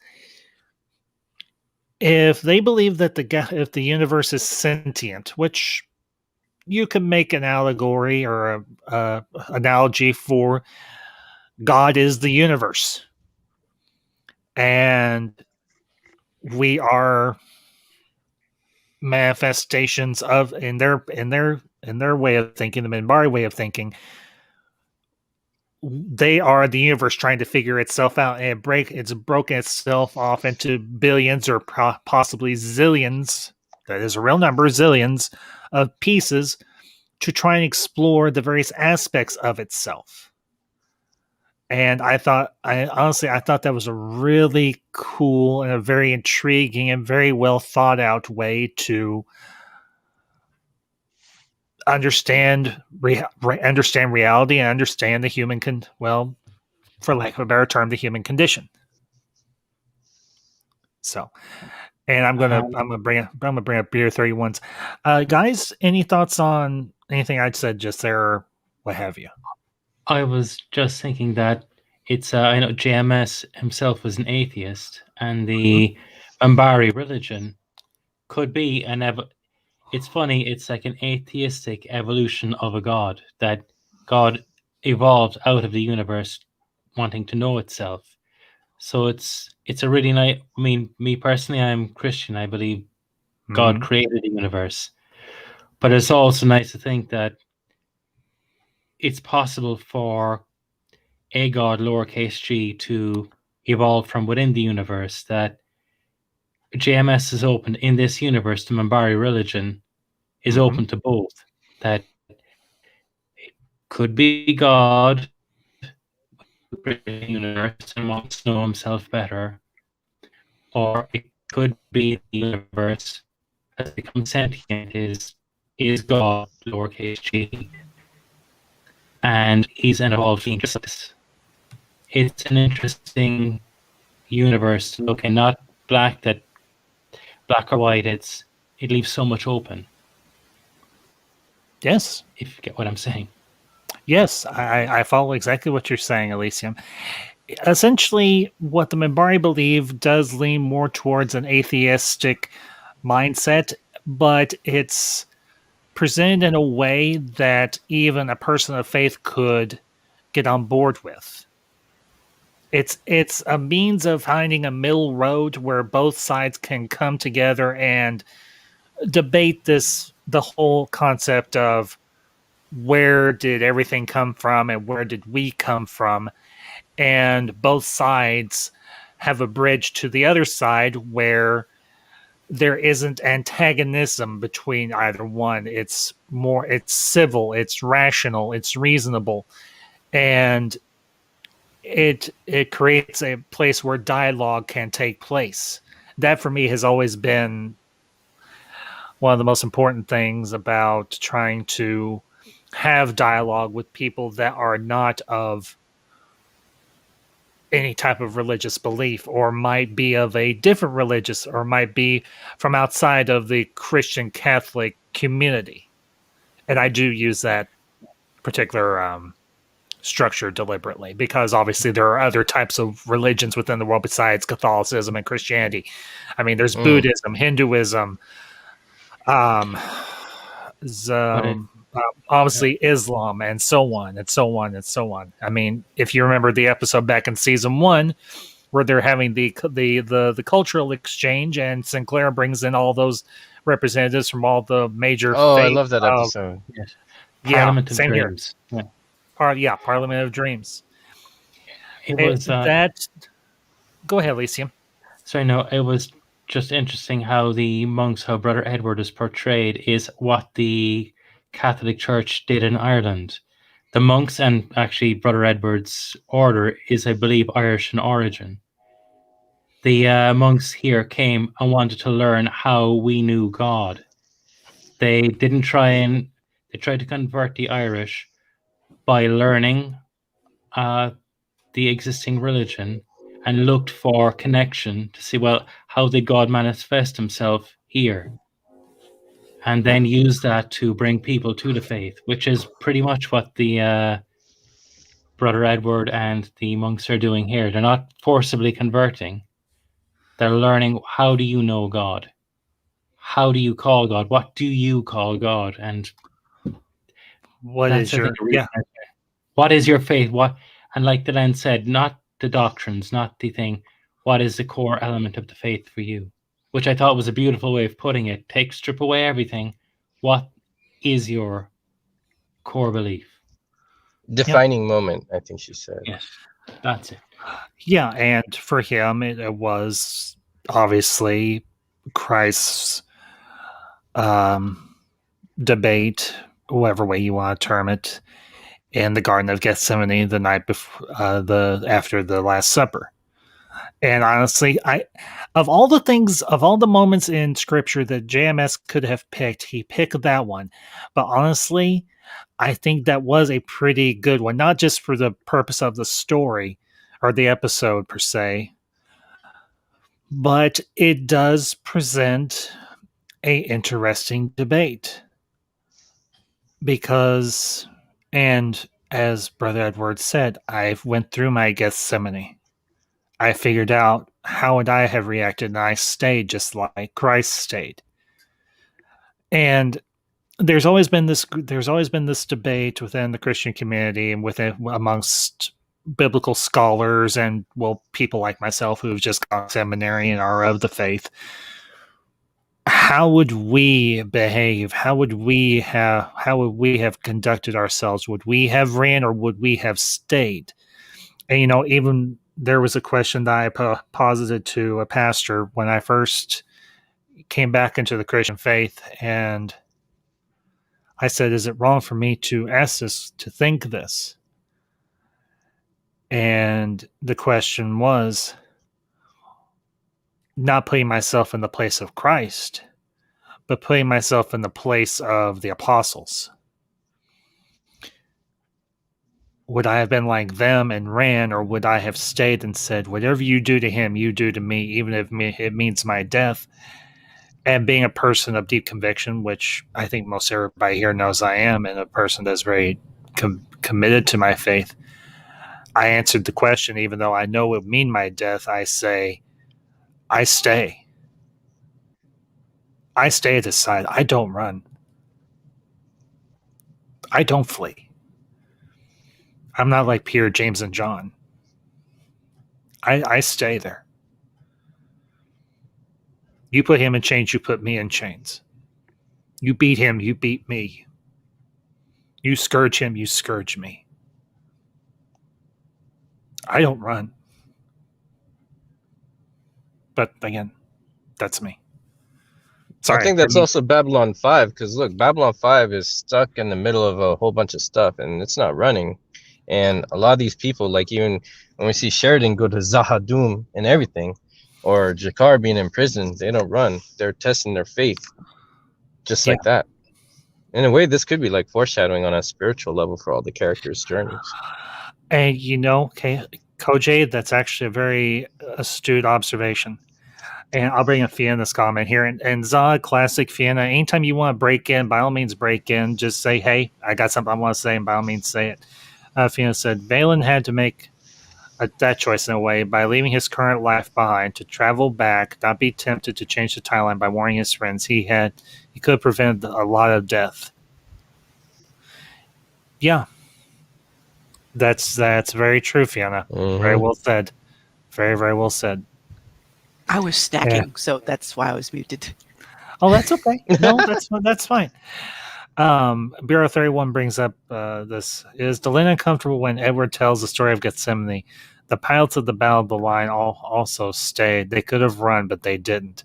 if they believe that if the universe is sentient, which you can make an allegory or a analogy for, God is the universe, and we are manifestations of, in their way of thinking, the Minbari way of thinking, they are the universe trying to figure itself out, and it's broken itself off into billions or possibly zillions, that is a real number, zillions of pieces, to try and explore the various aspects of itself. And I thought that was a really cool and a very intriguing and very well thought out way to understand reality and understand the human for lack of a better term, the human condition. So, and I'm gonna bring up Beer 31s. Guys, any thoughts on anything I'd said just there, or what have you? I was just thinking that it's I know JMS himself was an atheist, and the Minbari religion could be it's funny, it's like an atheistic evolution of a god, that God evolved out of the universe wanting to know itself. So it's a really nice, I mean, me personally, I'm Christian. I believe God created the universe. But it's also nice to think that it's possible for a god, lowercase g, to evolve from within the universe, that JMS is open in this universe. The Minbari religion is open to both, that could be God the universe and wants to know himself better, or it could be the universe has become sentient, is God, lowercase g, and he's an evolved being just like this. It's an interesting universe to look, and not black or white. It leaves so much open. Yes. If you get what I'm saying. Yes, I follow exactly what you're saying, Elysium. Essentially, what the Minbari believe does lean more towards an atheistic mindset, but it's presented in a way that even a person of faith could get on board with. It's a means of finding a middle road where both sides can come together and debate the whole concept of where did everything come from and where did we come from, and both sides have a bridge to the other side where there isn't antagonism between either one. It's civil, it's rational, it's reasonable, and it creates a place where dialogue can take place. That for me has always been one of the most important things about trying to have dialogue with people that are not of any type of religious belief, or might be of a different religious, or might be from outside of the Christian Catholic community. And I do use that particular structure deliberately, because obviously there are other types of religions within the world besides Catholicism and Christianity. I mean, there's Buddhism, Hinduism, obviously Islam, and so on and so on and so on. I mean, if you remember the episode back in season 1 where they're having the cultural exchange, and Sinclair brings in all those representatives from all the major Oh, I faiths. love that episode. Yes. Parliament of same Dreams. Here. Parliament of Dreams. It was that. Go ahead, Elysium. So no, it was just interesting how the monks, how Brother Edward is portrayed, is what the Catholic Church did in Ireland. The monks, and actually Brother Edward's order, is, I believe, Irish in origin. The monks here came and wanted to learn how we knew God. They didn't they tried to convert the Irish by learning the existing religion, and looked for connection to see, well, how did God manifest himself here? And then use that to bring people to the faith, which is pretty much what the Brother Edward and the monks are doing here. They're not forcibly converting. They're learning, how do you know God? How do you call God? What do you call God? And what is your faith? What, and like the Len said, not the doctrines, not the thing. What is the core element of the faith for you? Which I thought was a beautiful way of putting it. Strip away everything. What is your core belief? Defining moment, I think she said. Yes, that's it. Yeah, and for him, it was obviously Christ's debate, whatever way you want to term it, in the Garden of Gethsemane the night before, after the Last Supper. And honestly, of all the moments in Scripture that JMS could have picked, he picked that one. But honestly, I think that was a pretty good one, not just for the purpose of the story or the episode per se, but it does present a interesting debate. Because, and as Brother Edward said, I went through my Gethsemane. I figured out how would I have reacted, and I stayed just like Christ stayed. And there's always been this debate within the Christian community and amongst biblical scholars and, well, people like myself who've just gone to seminary and are of the faith. How would we behave? How would we have conducted ourselves? Would we have ran, or would we have stayed? And even there was a question that I posited to a pastor when I first came back into the Christian faith, and I said, is it wrong for me to ask this, to think this? And the question was not putting myself in the place of Christ, but putting myself in the place of the apostles. Would I have been like them and ran, or would I have stayed and said, whatever you do to him, you do to me, even if it means my death? And being a person of deep conviction, which I think most everybody here knows I am, and a person that's very committed to my faith, I answered the question, even though I know it would mean my death. I say, I stay. I stay at his side. I don't run. I don't flee. I'm not like Peter, James, and John. I stay there. You put him in chains, you put me in chains. You beat him, you beat me. You scourge him, you scourge me. I don't run. But again, that's me. Sorry, I think that's also Babylon 5, because look, Babylon 5 is stuck in the middle of a whole bunch of stuff, and it's not running. And a lot of these people, like even when we see Sheridan go to Zahadum and everything, or Jakar being in prison, they don't run. They're testing their faith, just like that. In a way, this could be like foreshadowing on a spiritual level for all the characters' journeys. And Koj, that's actually a very astute observation. And I'll bring a Fiena's comment here. And Zah, classic Fiena, anytime you want to break in, by all means break in. Just say, hey, I got something I want to say, and by all means say it. Fiena said, Valen had to make that choice in a way by leaving his current life behind to travel back, not be tempted to change the timeline by warning his friends. He could have prevented a lot of death. Yeah. That's very true, Fiona. Mm-hmm. Very well said. Very, very well said. I was snacking, so that's why I was muted. Oh, that's okay. No, that's fine. Bureau 31 brings up this. Is Delenn uncomfortable when Edward tells the story of Gethsemane? The pilots of the Battle of the Line also stayed. They could have run, but they didn't.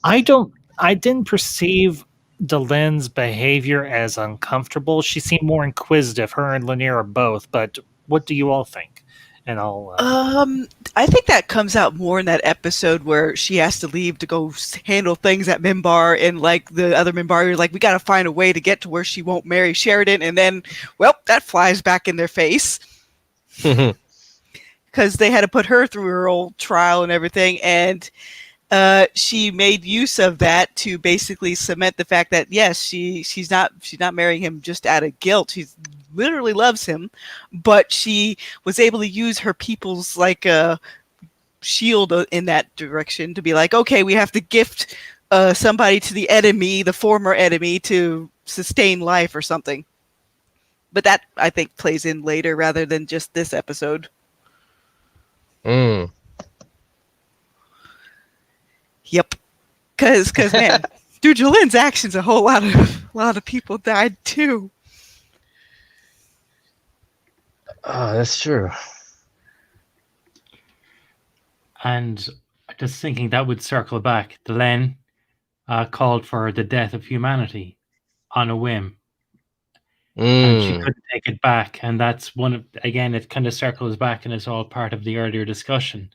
I didn't perceive Delenn's behavior as uncomfortable. She seemed more inquisitive. Her and Lanier are both. But what do you all think? And I'll. I think that comes out more in that episode where she has to leave to go handle things at Minbar, and like the other Minbar are like, we got to find a way to get to where she won't marry Sheridan, and then, well, that flies back in their face because they had to put her through her old trial and everything, and she made use of that to basically cement the fact that yes, she's not marrying him just out of guilt. She's literally loves him, but she was able to use her people's shield in that direction to be like, okay, we have to gift somebody to the enemy, the former enemy, to sustain life or something. But that, I think, plays in later rather than just this episode. Mm. Yep. Because man, through Jolene's actions, a lot of people died too. Oh, that's true. And just thinking that would circle back. Delenn called for the death of humanity on a whim. And she couldn't take it back. And that's again, it kind of circles back, and it's all part of the earlier discussion.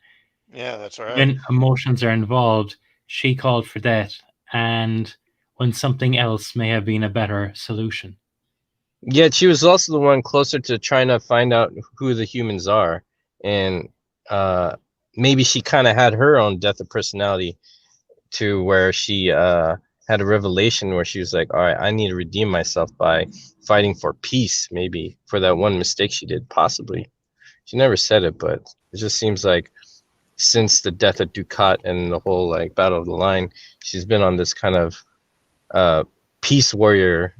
Yeah, that's right. When emotions are involved, she called for death, and when something else may have been a better solution. Yet she was also the one closer to trying to find out who the humans are. And maybe she kind of had her own death of personality to where she had a revelation where she was like, all right, I need to redeem myself by fighting for peace, maybe for that one mistake she did, possibly. She never said it, but it just seems like since the death of Ducat and the whole Battle of the Line, she's been on this kind of peace warrior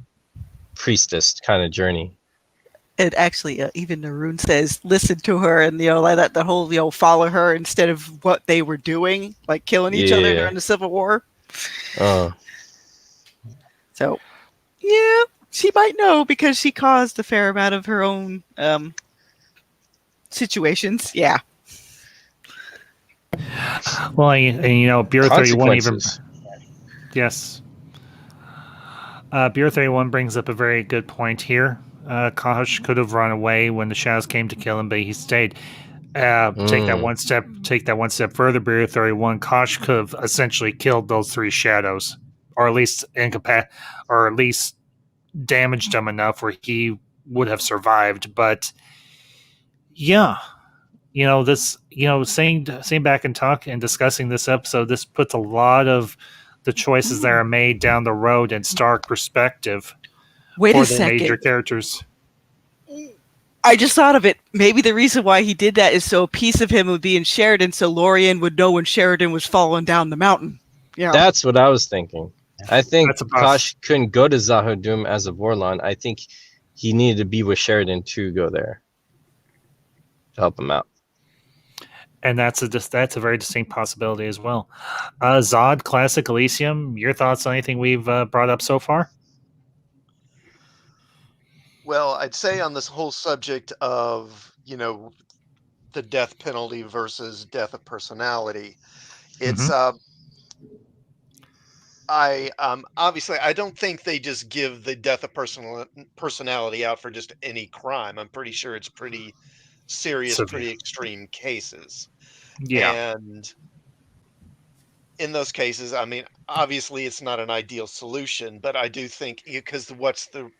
priestess kind of journey. And actually, even Naroon says, listen to her, and like the whole follow her instead of what they were doing, like killing each other during the Civil War. So, yeah, she might know because she caused a fair amount of her own situations. Yeah. Well, and Bureau 31 even. Yes. Beer 31 brings up a very good point here. Kosh could have run away when the shadows came to kill him, but he stayed. Take that one step. Take that one step further. Beer 31. Kosh could have essentially killed those three shadows, or at least or at least damaged them enough where he would have survived. But yeah, saying back and talk and discussing this episode, this puts a lot of the choices that are made down the road in stark perspective. Wait for a the second. major characters. I just thought of it. Maybe the reason why he did that is so a piece of him would be in Sheridan, so Lorien would know when Sheridan was falling down the mountain. Yeah, That's what I was thinking. I think That's a Kosh couldn't go to Zahadum as a Vorlon. I think he needed to be with Sheridan to go there to help him out. And that's a very distinct possibility as well. Zod, Classic, Elysium, your thoughts on anything we've brought up so far? Well, I'd say on this whole subject of, the death penalty versus death of personality, it's I obviously I don't think they just give the death of personality out for just any crime. I'm pretty sure it's pretty serious, pretty extreme cases. Yeah. And in those cases, I mean, obviously it's not an ideal solution, but I do think, because what's the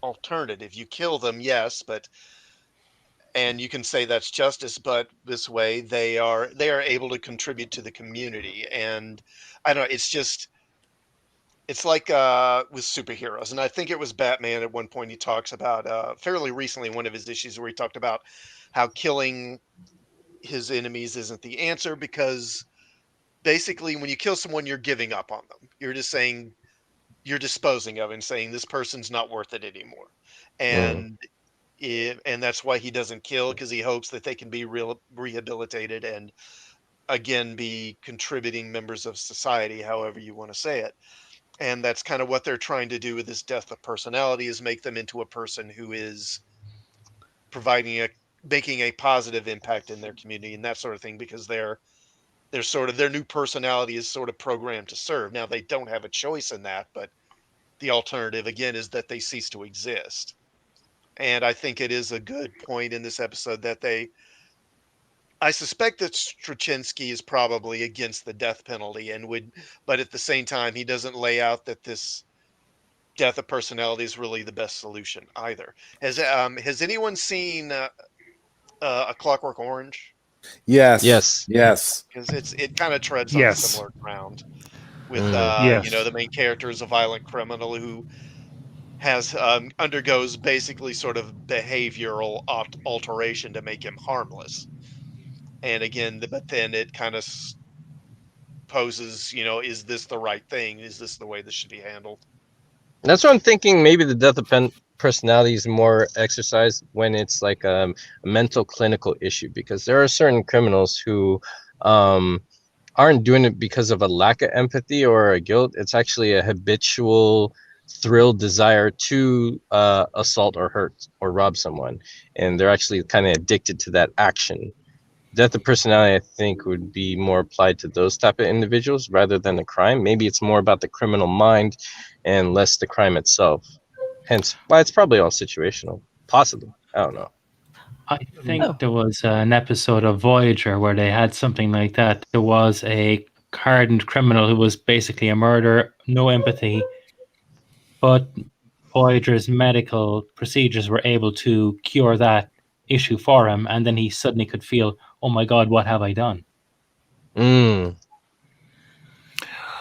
alternative? You kill them, yes, and you can say that's justice, but this way they are able to contribute to the community. And I don't know, it's like with superheroes, and I think it was Batman at one point. He talks about fairly recently, one of his issues where he talked about how killing his enemies isn't the answer, because basically when you kill someone, you're giving up on them. You're just saying, you're disposing of and saying this person's not worth it anymore. And and that's why he doesn't kill, because he hopes that they can be rehabilitated and again be contributing members of society, however you want to say it. And that's kind of what they're trying to do with this death of personality, is make them into a person who is making a positive impact in their community and that sort of thing, because they're sort of, their new personality is sort of programmed to serve. Now they don't have a choice in that, but the alternative again is that they cease to exist. And I think it is a good point in this episode that I suspect that Straczynski is probably against the death penalty but at the same time, he doesn't lay out that this death of personality is really the best solution either. Has anyone seen A Clockwork Orange? Yes. Because it kind of treads on a similar ground with the main character is a violent criminal who has undergoes basically sort of behavioral alteration to make him harmless. And again, but then it kind of poses, is this the right thing? Is this the way this should be handled? That's what I'm thinking. Maybe the death of personality is more exercised when it's like a mental clinical issue, because there are certain criminals who aren't doing it because of a lack of empathy or a guilt. It's actually a habitual thrilled desire to assault or hurt or rob someone, and they're actually kind of addicted to that action. Death of personality, I think, would be more applied to those type of individuals rather than the crime. Maybe it's more about the criminal mind and less the crime itself. Hence why it's probably all situational. Possibly. I don't know. I think there was an episode of Voyager where they had something like that. There was a hardened criminal who was basically a murderer, no empathy, but Voyager's medical procedures were able to cure that issue for him, and then he suddenly could feel, oh my God, what have I done? Mm.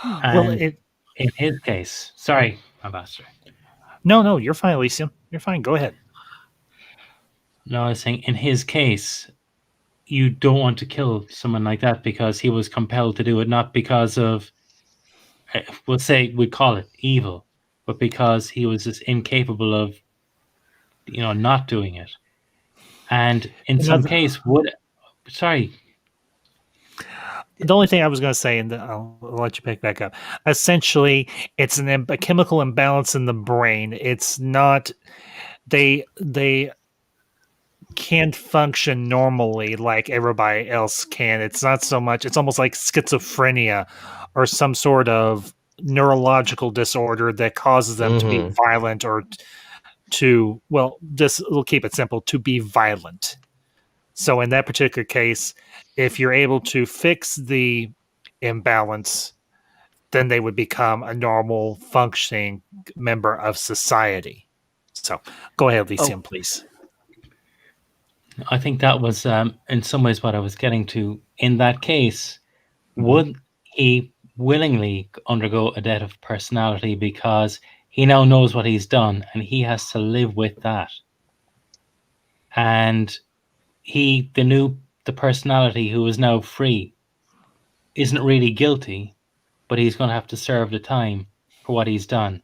Well, in his case, sorry, Ambassador. No, you're fine, Elysium. You're fine. Go ahead. No, I was saying, in his case, you don't want to kill someone like that because he was compelled to do it, not because of, we call it evil, but because he was just incapable of, not doing it. And in some case, sorry. The only thing I was going to say, and I'll let you pick back up. Essentially, it's a chemical imbalance in the brain. It's not, they can't function normally like everybody else can. It's not so much, it's almost like schizophrenia or some sort of neurological disorder that causes them to be violent or to, well, just we'll keep it simple, to be violent. So in that particular case, if you're able to fix the imbalance, then they would become a normal functioning member of society. So go ahead, Lysium, please. I think that was in some ways what I was getting to. In that case, would he willingly undergo a death of personality because he now knows what he's done and he has to live with that? And the personality who is now free isn't really guilty, but he's going to have to serve the time for what he's done.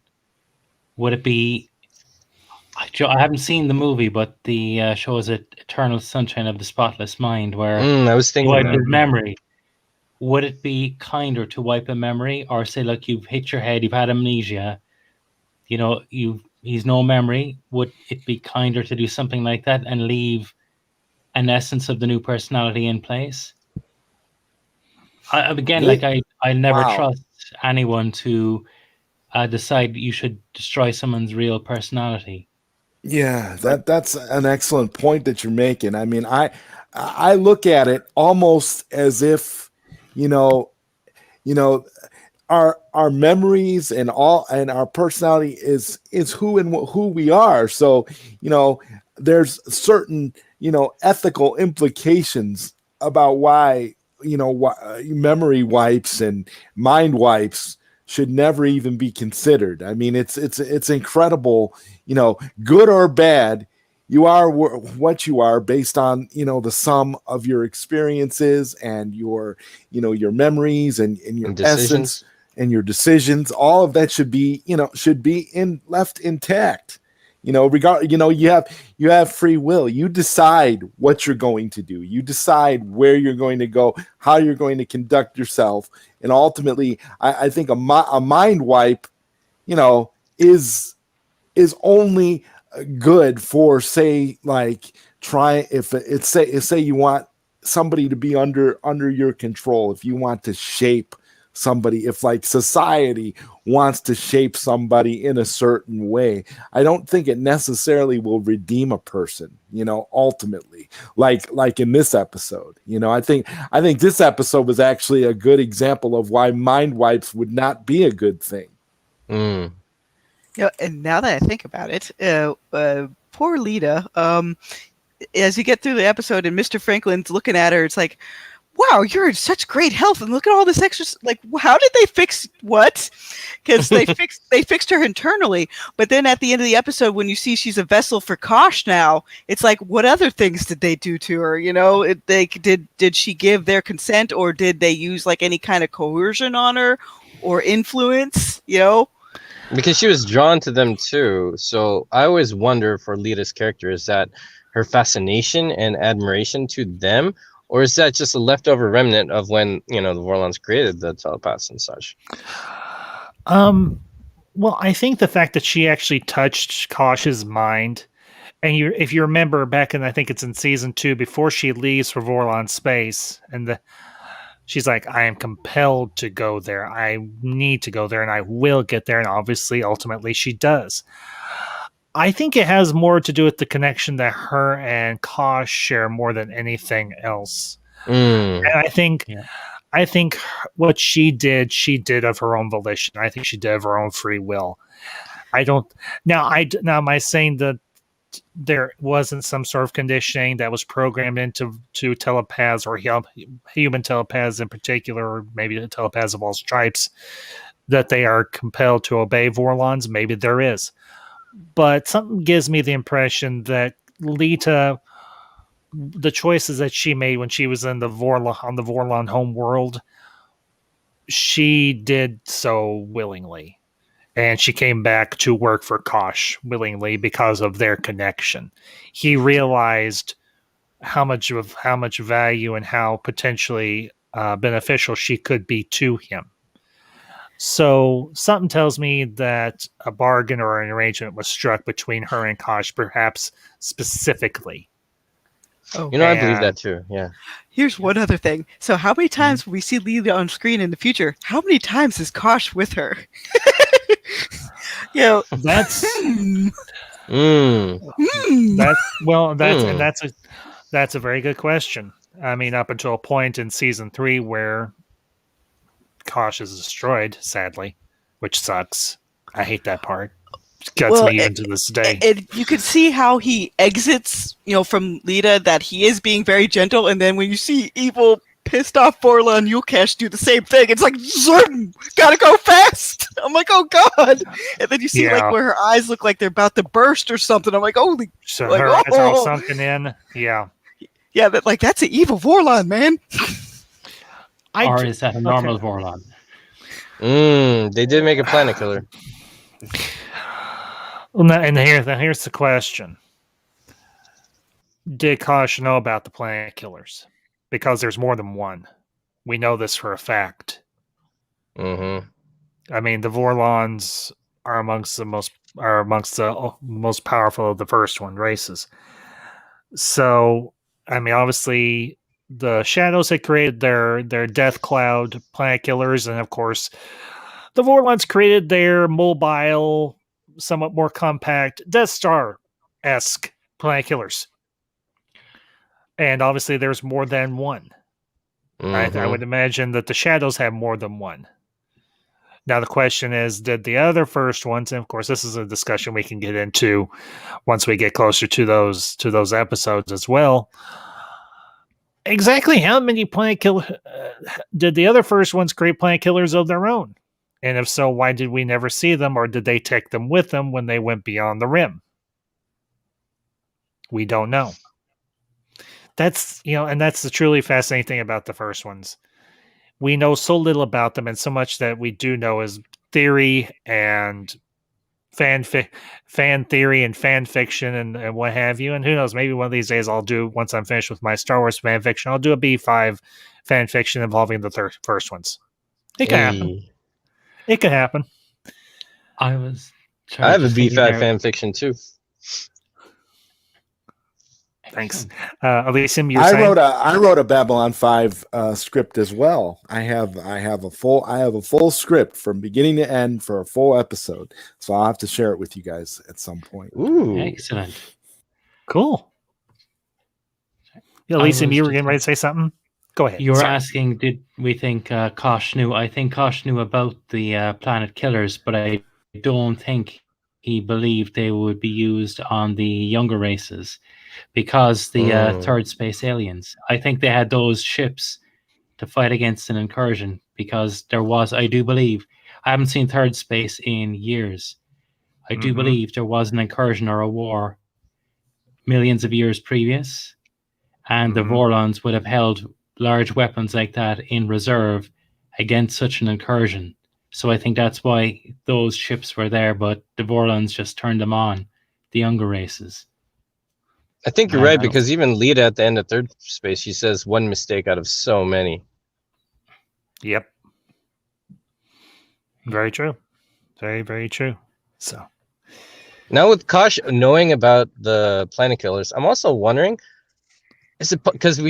Would it be... I haven't seen the movie, but the show is Eternal Sunshine of the Spotless Mind, where I was thinking wipe his memory. Would it be kinder to wipe a memory, or say, like, you've hit your head, you've had amnesia, he's no memory? Would it be kinder to do something like that and leave an essence of the new personality in place? I never trust anyone to decide you should destroy someone's real personality. Yeah, that's an excellent point that you're making. I mean, I look at it almost as if, our memories and our personality is who we are. So, there's certain, ethical implications about why, memory wipes and mind wipes should never even be considered. I mean, it's incredible, good or bad, you are what you are based on, the sum of your experiences and your memories and your essence and your decisions. All of that should be left intact. You have free will. You decide what you're going to do. You decide where you're going to go, how you're going to conduct yourself. And ultimately, I think a mind wipe, is only good for, say, like, say you want somebody to be under your control, if you want to shape somebody, if like society wants to shape somebody in a certain way. I don't think it necessarily will redeem a person, ultimately, like in this episode. I think this episode was actually a good example of why mind wipes would not be a good thing. And now that I think about it, poor Lita, as you get through the episode and Mr. Franklin's looking at her, it's like, wow, you're in such great health, and look at all this extra. Like, how did they fix what? Because they fixed her internally, but then at the end of the episode, when you see she's a vessel for Kosh now, it's like, what other things did they do to her? Did she give their consent, or did they use like any kind of coercion on her or influence? Because she was drawn to them too. So I always wonder for Lita's character, is that her fascination and admiration to them, or is that just a leftover remnant of when, the Vorlons created the telepaths and such? Well, I think the fact that she actually touched Kosh's mind, and if you remember back in, I think it's in season 2, before she leaves for Vorlon space, and she's like, I am compelled to go there. I need to go there, and I will get there. And obviously, ultimately, she does. I think it has more to do with the connection that her and Kosh share more than anything else. And I think what she did of her own volition. I think she did of her own free will. Now am I saying that there wasn't some sort of conditioning that was programmed into telepaths, or human telepaths in particular, or maybe the telepaths of all stripes, that they are compelled to obey Vorlons? Maybe there is. But something gives me the impression that Lita, the choices that she made when she was in the Vorlon home world, she did so willingly. And she came back to work for Kosh willingly because of their connection. He realized how much value and how potentially beneficial she could be to him. So something tells me that a bargain or an arrangement was struck between her and Kosh, perhaps specifically. Oh, I believe that too. Yeah. Here's one other thing. So how many times will we see Lita on screen in the future? How many times is Kosh with her? That's that's a very good question. I mean, up until a point in season 3 where Kosh is destroyed, sadly, which sucks. I hate that part. Gets me even to this day. You could see how he exits, from Lita, that he is being very gentle, and then when you see evil, pissed off Vorla and Yulkesh do the same thing, it's like, zoom, gotta go fast. I'm like, oh god. And then you see like where her eyes look like they're about to burst or something. I'm like, holy. So her eyes are all sunken in. Yeah. Yeah, that's an evil Vorlon, man. Or is that a normal Vorlon? They did make a planet killer. Well, and here's the question. Did Kosh know about the planet killers? Because there's more than one. We know this for a fact. Mm-hmm. I mean, the Vorlons are amongst the most powerful of the first one races. So, I mean, obviously, the Shadows had created their Death Cloud planet killers, and of course, the Vorlons created their mobile, somewhat more compact Death Star-esque planet killers. And obviously, there's more than one. Mm-hmm. I would imagine that the Shadows have more than one. Now, the question is, did the other first ones, and of course, this is a discussion we can get into once we get closer to those episodes as well. Exactly how many planet killers did the other first ones create planet killers of their own? And if so, why did we never see them, or did they take them with them when they went beyond the rim? We don't know. That's, and that's the truly fascinating thing about the first ones. We know so little about them, and so much that we do know is theory and fan theory and fan fiction and what have you. And who knows, maybe one of these days once I'm finished with my Star Wars fan fiction, I'll do a B5 fan fiction involving the first ones. It can happen. It can happen. I have a B5 fan fiction too. Thanks, Elysium. I wrote a Babylon 5 script as well. I have a full script from beginning to end for a full episode. So I'll have to share it with you guys at some point. Ooh, excellent, cool. Yeah, Elysium, you were getting ready to say something. Go ahead. You were asking, did we think Kosh knew? I think Kosh knew about the planet killers, but I don't think he believed they would be used on the younger races. Because the third space aliens, I think they had those ships to fight against an incursion, because there was, I do believe, I haven't seen third space in years. I do believe there was an incursion or a war millions of years previous, and the Vorlons would have held large weapons like that in reserve against such an incursion. So I think that's why those ships were there, but the Vorlons just turned them on, the younger races. I think you're right, because even Lita at the end of third space, she says one mistake out of so many. Yep. Very true. Very, very true. So now with Kosh knowing about the planet killers, I'm also wondering, is it because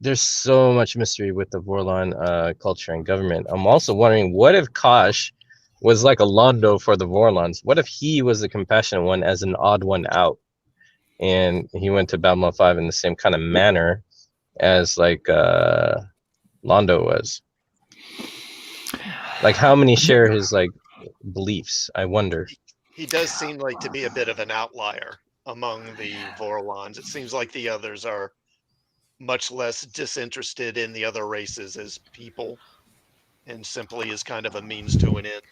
there's so much mystery with the Vorlon culture and government. I'm also wondering, what if Kosh was like a Londo for the Vorlons? What if he was the compassionate one as an odd one out? And he went to Babylon 5 in the same kind of manner as like Londo was. Like, how many share his like beliefs? I wonder. He does seem like to be a bit of an outlier among the Vorlons. It seems like the others are much less disinterested in the other races as people, and simply as kind of a means to an end.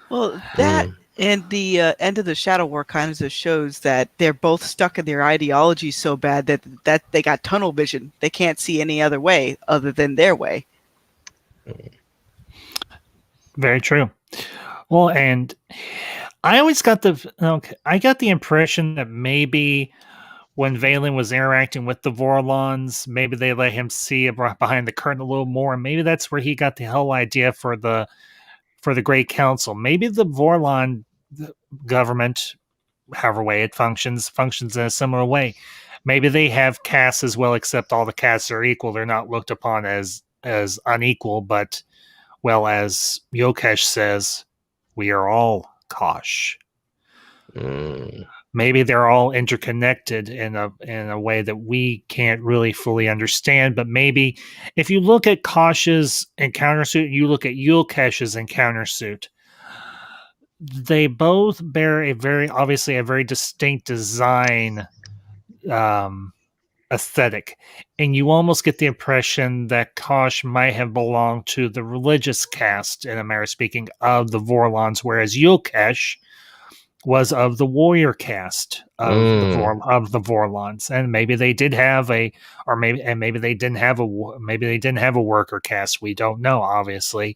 Well, that and the end of the Shadow War kind of just shows that they're both stuck in their ideology so bad that they got tunnel vision. They can't see any other way other than their way. Very true. Well, and I always got the impression that maybe when Valen was interacting with the Vorlons, maybe they let him see behind the curtain a little more, and maybe that's where he got the whole idea for the Great Council. Maybe the Vorlon government, however way it functions in a similar way. Maybe they have castes as well, except all the castes are equal. They're not looked upon as unequal, but, well, as Yokesh says, we are all Kosh. Maybe they're all interconnected in a way that we can't really fully understand. But maybe if you look at Kosh's encounter suit and you look at Yulkesh's encounter suit, they both bear a very distinct design aesthetic, and you almost get the impression that Kosh might have belonged to the religious caste, in a manner of speaking, of the Vorlons, whereas Yulkesh was of the warrior caste of the Vorlons, and maybe they did have maybe they didn't have a worker caste. We don't know, obviously.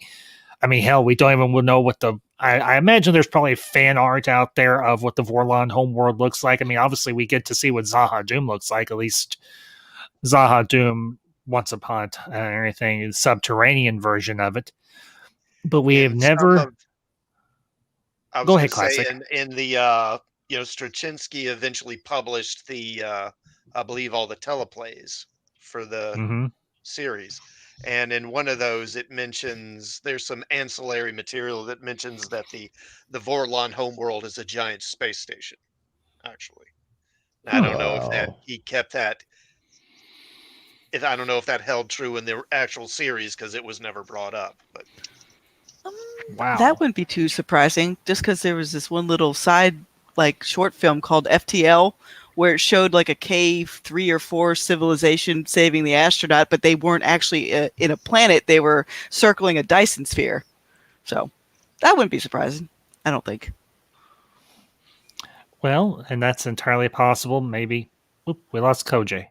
I mean, hell, we don't even know what I imagine there's probably fan art out there of what the Vorlon homeworld looks like. I mean, obviously we get to see what Zaha looks like, at least Zaha once upon everything, subterranean version of it. But we have never. Go ahead, Classic. In the Straczynski eventually published the I believe all the teleplays for the series. And in one of those, it mentions there's some ancillary material that mentions that the Vorlon homeworld is a giant space station. Actually, I don't know if he kept that. I don't know if that held true in the actual series because it was never brought up. But wow, that wouldn't be too surprising. Just because there was this one little side short film called FTL, where it showed a cave 3 or 4 civilization saving the astronaut, but they weren't actually in a planet. They were circling a Dyson sphere. So that wouldn't be surprising, I don't think. Well, and that's entirely possible. Maybe we lost Koj.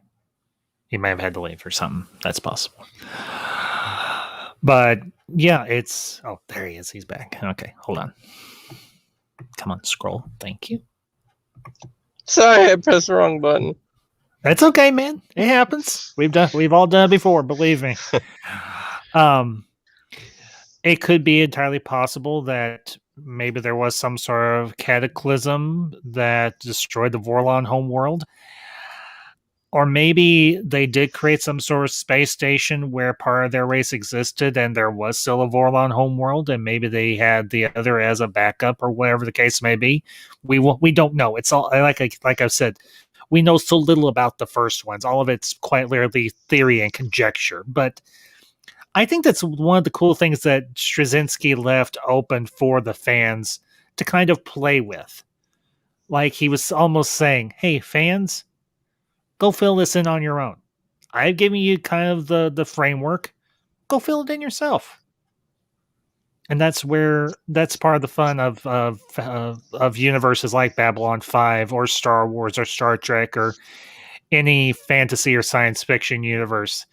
He may have had to leave or something. That's possible. But yeah, there he is. He's back. Okay, hold on. Come on, scroll. Thank you. Sorry, I pressed the wrong button. That's okay, man. It happens. We've all done it before, believe me. It could be entirely possible that maybe there was some sort of cataclysm that destroyed the Vorlon homeworld. Or maybe they did create some sort of space station where part of their race existed and there was still a Vorlon homeworld, and maybe they had the other as a backup or whatever the case may be. We don't know. It's all like I've said, we know so little about the first ones. All of it's quite literally theory and conjecture. But I think that's one of the cool things that Straczynski left open for the fans to kind of play with. Like he was almost saying, hey, fans, go fill this in on your own. I've given you kind of the framework. Go fill it in yourself. And that's part of the fun of universes like Babylon 5 or Star Wars or Star Trek or any fantasy or science fiction universe.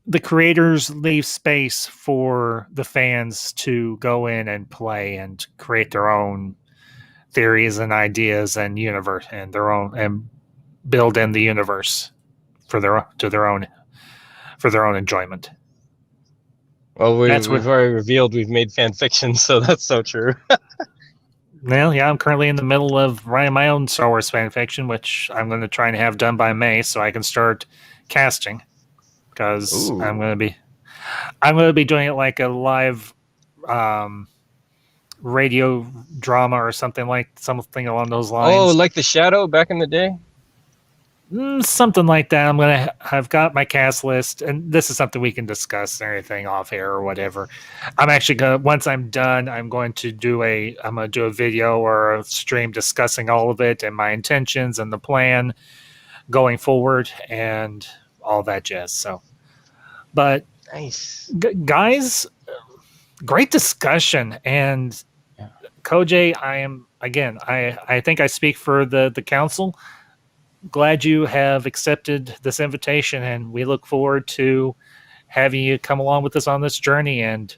The creators leave space for the fans to go in and play and create their own theories and ideas and universe and their own and build in the universe for their own enjoyment. Well, we've already revealed we've made fan fiction, so that's so true. Well, yeah, I'm currently in the middle of writing my own Star Wars fan fiction, which I'm going to try and have done by May, so I can start casting. Because I'm going to be doing it like a live radio drama or something along those lines. Oh, like The Shadow back in the day? Something like that. I've got my cast list, and this is something we can discuss and everything off air or whatever. I'm actually going to, once I'm done, I'm going to do a video or a stream discussing all of it and my intentions and the plan going forward and all that jazz. So, but nice guys, great discussion. And Koj, I think I speak for the council. Glad you have accepted this invitation, and we look forward to having you come along with us on this journey. And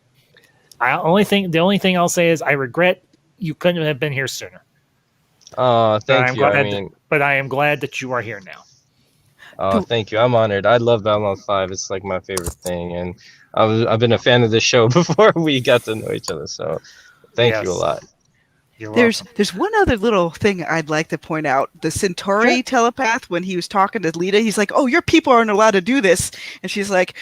the only thing I'll say is I regret you couldn't have been here sooner. Oh, thank you. But I am glad that you are here now. Oh, thank you. I'm honored. I love Babylon 5. It's like my favorite thing, and I've been a fan of this show before we got to know each other. So, thank you a lot. There's one other little thing I'd like to point out. The Centauri telepath, when he was talking to Lita, he's like, "Oh, your people aren't allowed to do this," and she's like,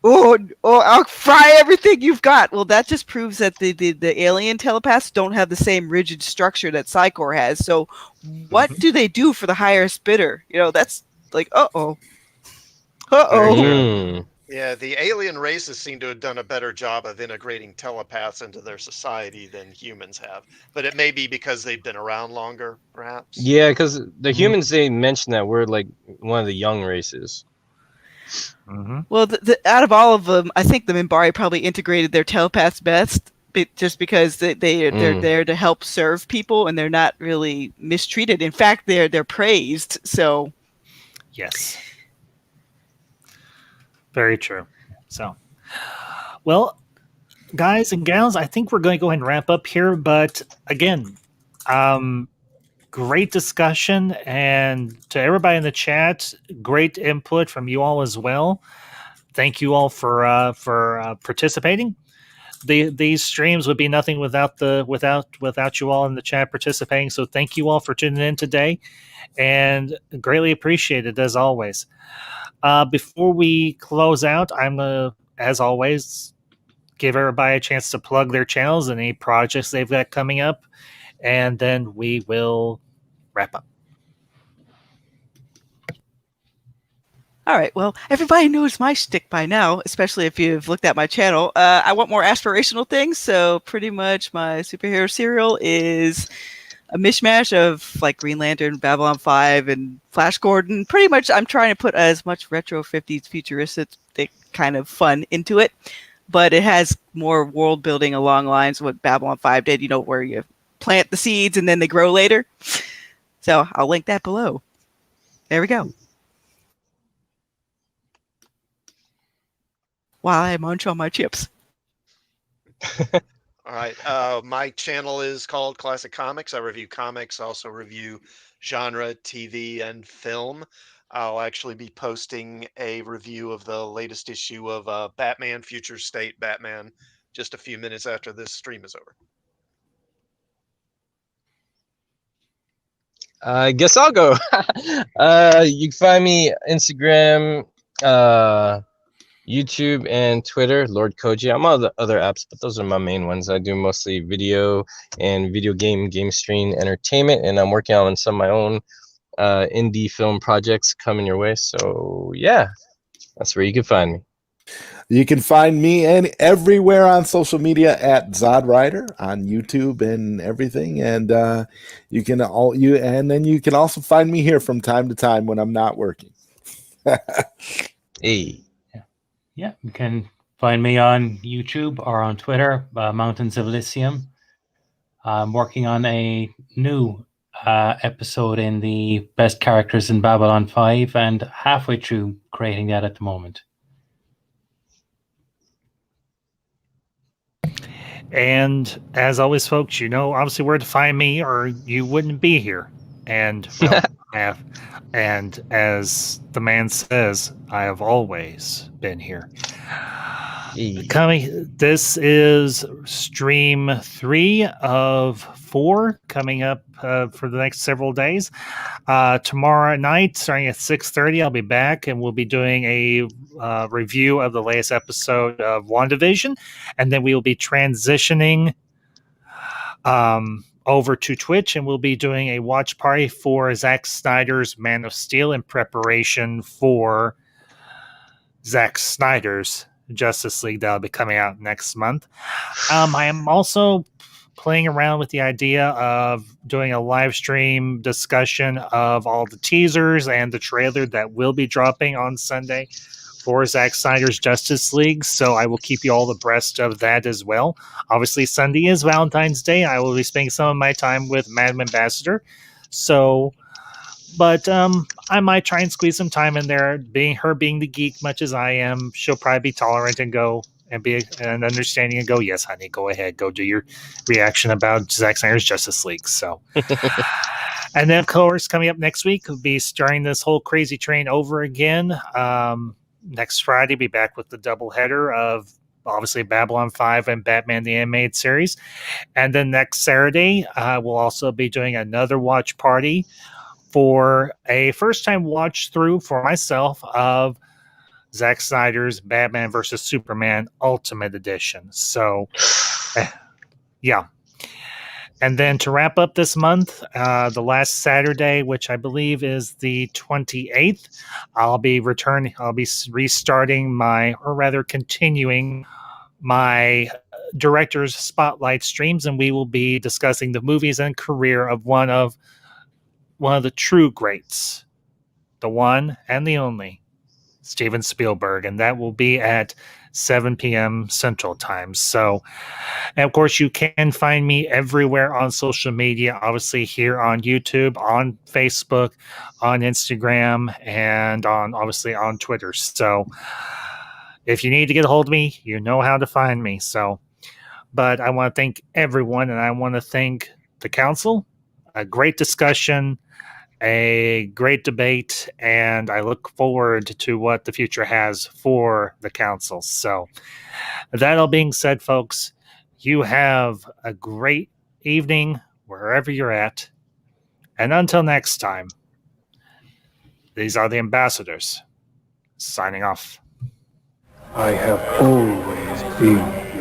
"Oh, I'll fry everything you've got." Well, that just proves that the alien telepaths don't have the same rigid structure that Psychor has. So, what do they do for the highest bidder? That's like, Yeah, the alien races seem to have done a better job of integrating telepaths into their society than humans have. But it may be because they've been around longer, perhaps. Yeah, because the humans, they mentioned that we're like one of the young races. Mm-hmm. Well, out of all of them, I think the Minbari probably integrated their telepaths best, just because they're there to help serve people and they're not really mistreated. In fact, they're praised. So, yes. Very true. So, well, guys and gals, I think we're going to go ahead and wrap up here. But again, great discussion, and to everybody in the chat, great input from you all as well. Thank you all for participating. These streams would be nothing without you all in the chat participating. So thank you all for tuning in today, and greatly appreciated as always. Before we close out, I'm going to, as always, give everybody a chance to plug their channels and any projects they've got coming up, and then we will wrap up. All right. Well, everybody knows my shtick by now, especially if you've looked at my channel. I want more aspirational things, so pretty much my superhero serial is a mishmash of like Green Lantern, Babylon 5, and Flash Gordon. Pretty much I'm trying to put as much retro 50s futuristic kind of fun into it, but it has more world building along lines of what Babylon 5 did, where you plant the seeds and then they grow later. So I'll link that below. There we go. While I munch on my chips. All right. My channel is called Classic Comics. I review comics, also review genre, TV, and film. I'll actually be posting a review of the latest issue of Batman Future State Batman just a few minutes after this stream is over. I guess I'll go. You can find me Instagram, YouTube, and Twitter, Lord Koji. I'm on the other apps, but those are my main ones. I do mostly video and game stream entertainment, and I'm working on some of my own indie film projects coming your way. So yeah, that's where you can find me. You can find me everywhere on social media at Zodrider on YouTube and everything, and you can also find me here from time to time when I'm not working. Hey. Yeah, you can find me on YouTube or on Twitter, Mountains of Elysium. I'm working on a new episode in the Best Characters in Babylon 5 and halfway through creating that at the moment. And as always, folks, obviously where to find me or you wouldn't be here. And and as the man says, I have always been here. This is stream 3 of 4 coming up for the next several days. Tomorrow night, starting at 6:30, I'll be back and we'll be doing a review of the latest episode of WandaVision, and then we will be transitioning over to Twitch, and we'll be doing a watch party for Zack Snyder's Man of Steel in preparation for Zack Snyder's Justice League that'll be coming out next month. I am also playing around with the idea of doing a live stream discussion of all the teasers and the trailer that will be dropping on Sunday for Zack Snyder's Justice League, so I will keep you all abreast of that as well. Obviously, Sunday is Valentine's Day. I will be spending some of my time with Madam Ambassador, but I might try and squeeze some time in there. Being the geek much as I am, she'll probably be tolerant and go and be an understanding and go, yes, honey, go ahead, go do your reaction about Zack Snyder's Justice League. So. And then, of course, coming up next week, we'll be starting this whole crazy train over again. Next Friday, be back with the doubleheader of obviously Babylon 5 and Batman the Animated Series. And then next Saturday, we'll also be doing another watch party for a first-time watch through for myself of Zack Snyder's Batman vs. Superman Ultimate Edition. So, yeah. And then to wrap up this month, the last Saturday, which I believe is the 28th, I'll be restarting continuing my director's spotlight streams, and we will be discussing the movies and career of one of the true greats, the one and the only Steven Spielberg, and that will be at 7 p.m. Central Time. So, and of course, you can find me everywhere on social media, obviously here on YouTube, on Facebook, on Instagram, and obviously on Twitter. So if you need to get a hold of me, you know how to find me. So, but I want to thank everyone, and I want to thank the council. A great discussion, a great debate, and I look forward to what the future has for the council. So, that all being said, folks, you have a great evening wherever you're at. And until next time, these are the ambassadors signing off. I have always been